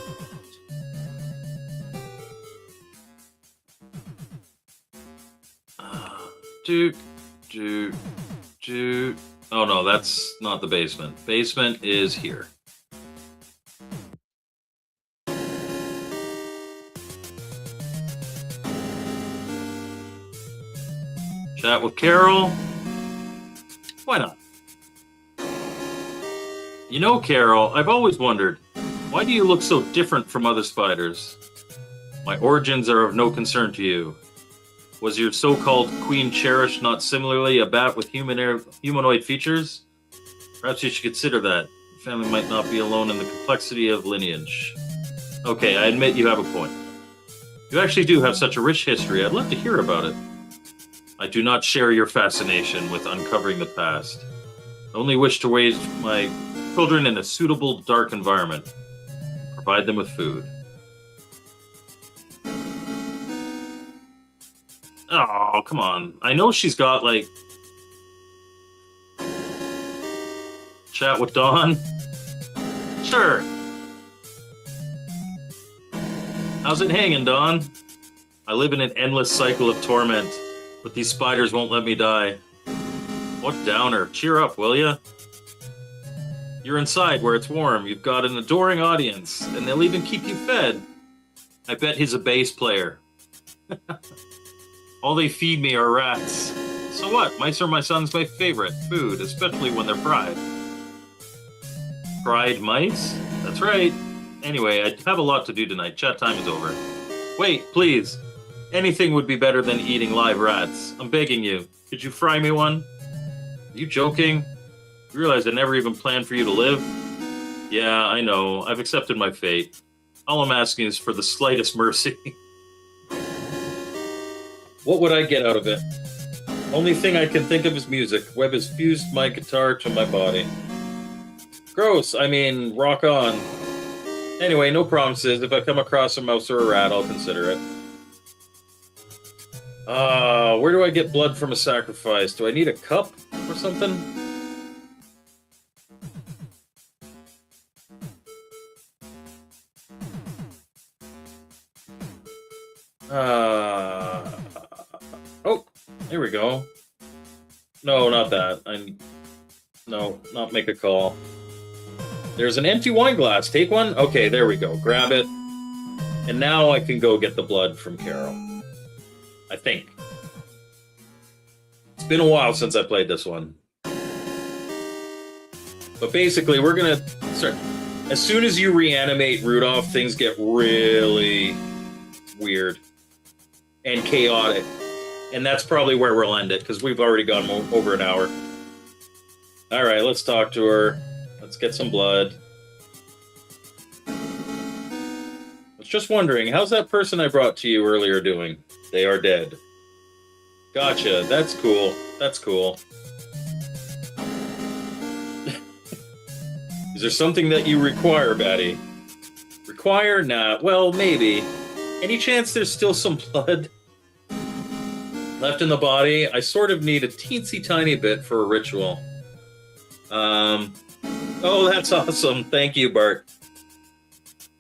Oh no, that's not the basement. Basement is here. Chat with Carol. Why not? You know, Carol, I've always wondered, why do you look so different from other spiders? My origins are of no concern to you. Was your so-called Queen Cherish not similarly a bat with humanoid features? Perhaps you should consider that. The family might not be alone in the complexity of lineage. Okay, I admit you have a point. You actually do have such a rich history. I'd love to hear about it. I do not share your fascination with uncovering the past. I only wish to raise my children in a suitable, dark environment. Provide them with food. Oh, come on. I know she's got, like... Chat with Dawn? Sure. How's it hanging, Dawn? I live in an endless cycle of torment, but these spiders won't let me die. What downer. Cheer up, will ya? You're inside where it's warm. You've got an adoring audience, and they'll even keep you fed. I bet he's a bass player. All they feed me are rats. So what? Mice are my son's my favorite food, especially when they're fried. Fried mice? That's right. Anyway, I have a lot to do tonight. Chat time is over. Wait, please. Anything would be better than eating live rats. I'm begging you. Could you fry me one? Are you joking? You realize I never even planned for you to live? Yeah, I know. I've accepted my fate. All I'm asking is for the slightest mercy. What would I get out of it? Only thing I can think of is music. Webb has fused my guitar to my body. Gross. I mean, rock on. Anyway, no promises. If I come across a mouse or a rat, I'll consider it. Where do I get blood from a sacrifice? Do I need a cup or something? Oh, here we go. No, not that. No, not make a call. There's an empty wine glass. Take one? Okay, there we go. Grab it. And now I can go get the blood from Carol. I think. It's been a while since I played this one. But basically, we're gonna start. As soon as you reanimate Rudolph, things get really weird and chaotic. And that's probably where we'll end it, because we've already gone over an hour. Alright, let's talk to her. Let's get some blood. I was just wondering, how's that person I brought to you earlier doing? They are dead. Gotcha, that's cool. That's cool. Is there something that you require, Batty? Require? Nah, well, maybe. Any chance there's still some blood left in the body? I sort of need a teensy tiny bit for a ritual. Oh, that's awesome. Thank you, Bart.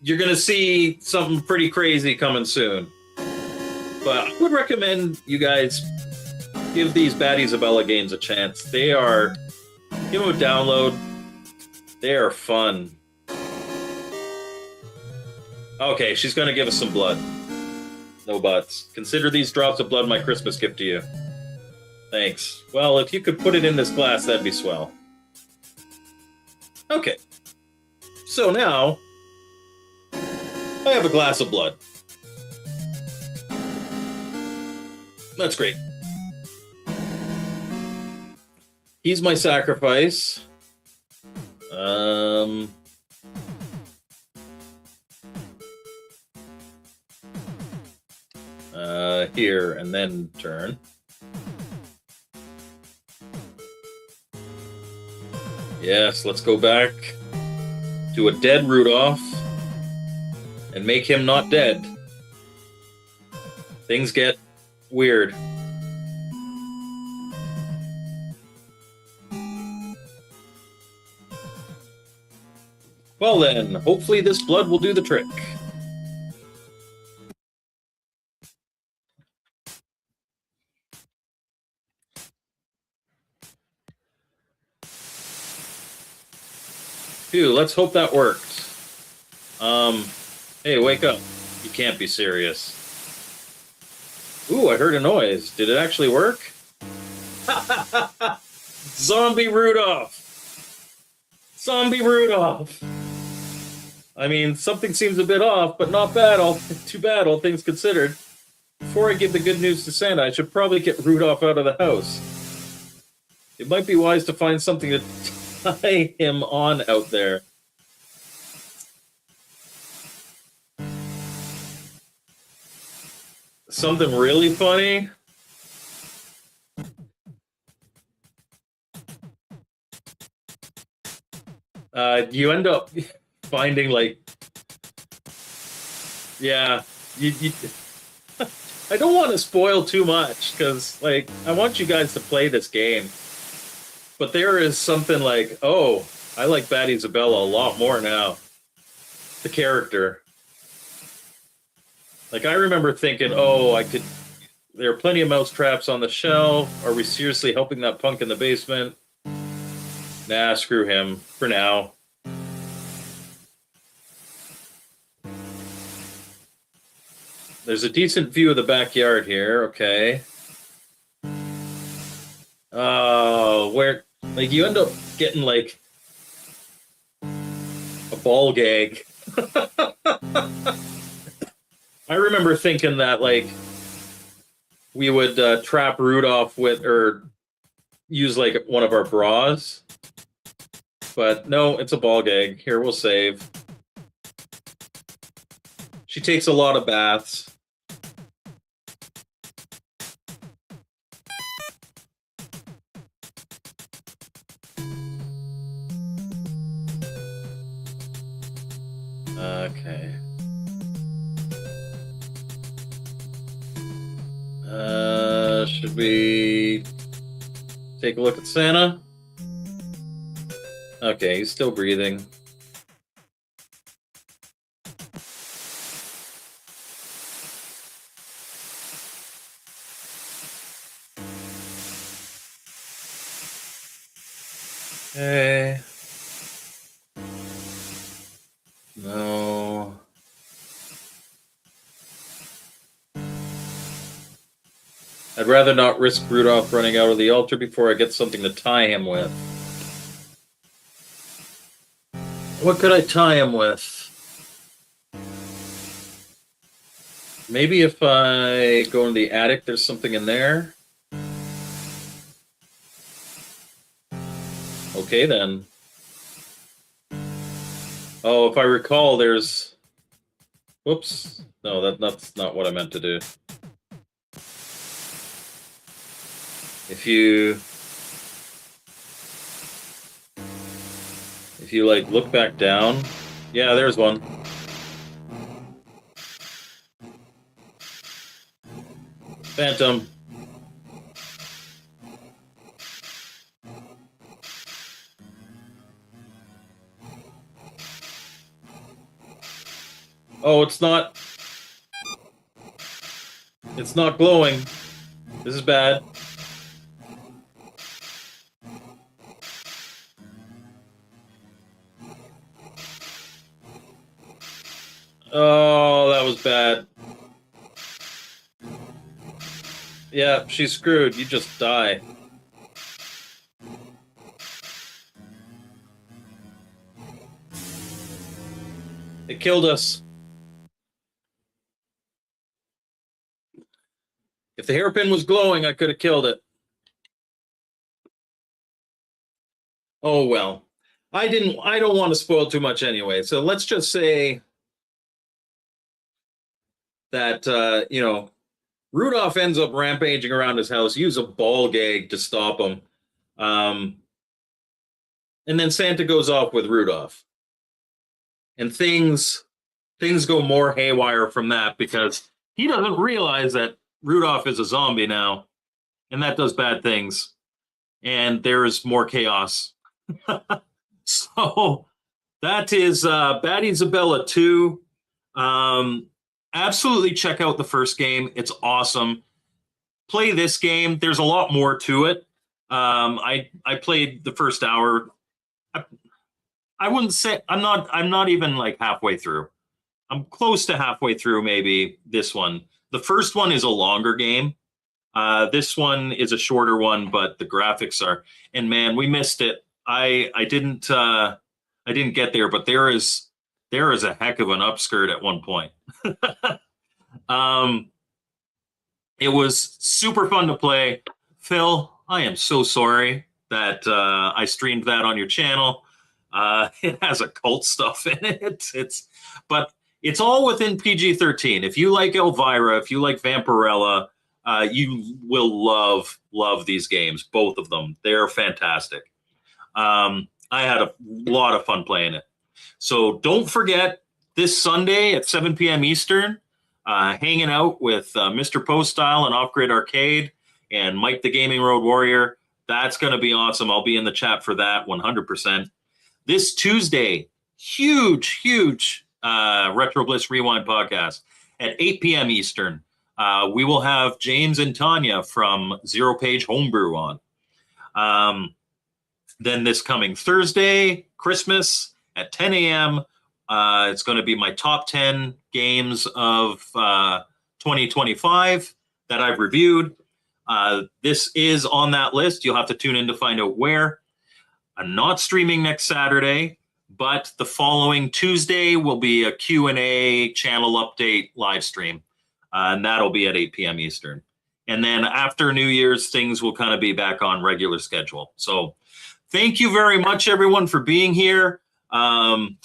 You're gonna see something pretty crazy coming soon. But I would recommend you guys give these Batty Zabella games a chance. They are... Give them a download. They are fun. Okay, she's gonna give us some blood. No buts. Consider these drops of blood my Christmas gift to you. Thanks. Well, if you could put it in this glass, that'd be swell. Okay. So now, I have a glass of blood. That's great. He's my sacrifice. Here, and then turn. Yes, let's go back to a dead Rudolph and make him not dead. Things get weird. Well then, hopefully this blood will do the trick. Phew, let's hope that worked. Hey, wake up. You can't be serious. Ooh, I heard a noise. Did it actually work? Zombie Rudolph! Zombie Rudolph! I mean, something seems a bit off, but not bad. Too bad, all things considered. Before I give the good news to Santa, I should probably get Rudolph out of the house. It might be wise to find something to tie him on out there. Something really funny? You end up finding, like, yeah, you I don't want to spoil too much, because, like, I want you guys to play this game. But there is something like, oh, I like Batty Zabella a lot more now. The character. Like, I remember thinking, oh, there are plenty of mouse traps on the shelf. Are we seriously helping that punk in the basement? Nah, screw him, for now. There's a decent view of the backyard here, okay. Oh, like, you end up getting, like, a ball gag. I remember thinking that, like, we would trap Rudolph with, or use, like, one of our bras. But no, it's a ball gag. Here, we'll save. She takes a lot of baths. Okay. Should we take a look at Santa? Okay, he's still breathing. Okay. No. I'd rather not risk Rudolph running out of the altar before I get something to tie him with. What could I tie him with? Maybe if I go in the attic, there's something in there? Okay, then. Oh, if I recall, there's... Whoops. No, that's not what I meant to do. If you like look back down, yeah, there's one. Phantom. Oh, it's not glowing. This is bad. Oh, that was bad. Yeah, she's screwed. You just die. killed us. If the hairpin was glowing, I could have killed it. Oh, well. I don't want to spoil too much anyway. So let's just say that, Rudolph ends up rampaging around his house, use a ball gag to stop him. And then Santa goes off with Rudolph. And things go more haywire from that because he doesn't realize that Rudolph is a zombie now, and that does bad things. And there is more chaos. So that is Batty Zabella 2. Absolutely check out the first game. It's awesome. Play this game. There's a lot more to it. I played the first hour. I wouldn't say I'm not even like halfway through. I'm close to halfway through, maybe this one. The first one is a longer game. This one is a shorter one, but the graphics are, and man, we missed it. I didn't get there, but there is a heck of an upskirt at one point. It was super fun to play. Phil, I am so sorry that I streamed that on your channel. It has occult stuff in it. But it's all within PG-13. If you like Elvira, if you like Vampirella, you will love these games, both of them. They're fantastic. I had a lot of fun playing it. So don't forget, this Sunday at 7 p.m. Eastern, hanging out with Mr. Poststyle and Off Grid Arcade and Mike the Gaming Road Warrior. That's going to be awesome. I'll be in the chat for that 100%. This Tuesday, huge Retro Bliss Rewind podcast at 8 p.m. Eastern. We will have James and Tanya from Zero Page Homebrew on. Then this coming Thursday, Christmas at 10 a.m., it's going to be my top 10 games of 2025 that I've reviewed. This is on that list. You'll have to tune in to find out where. I'm not streaming next Saturday, but the following Tuesday will be a Q&A channel update live stream, and that'll be at 8 p.m. Eastern. And then after New Year's, things will kind of be back on regular schedule. So thank you very much, everyone, for being here. Off-Grid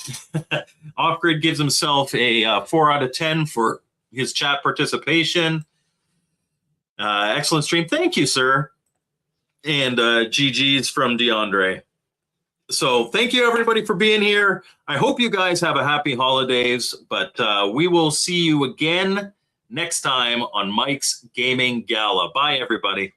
gives himself a 4 out of 10 for his chat participation. Excellent stream. Thank you, sir. And GG's from DeAndre. So thank you, everybody, for being here. I hope you guys have a happy holidays, but we will see you again next time on Mike's Gaming Gala. Bye, everybody.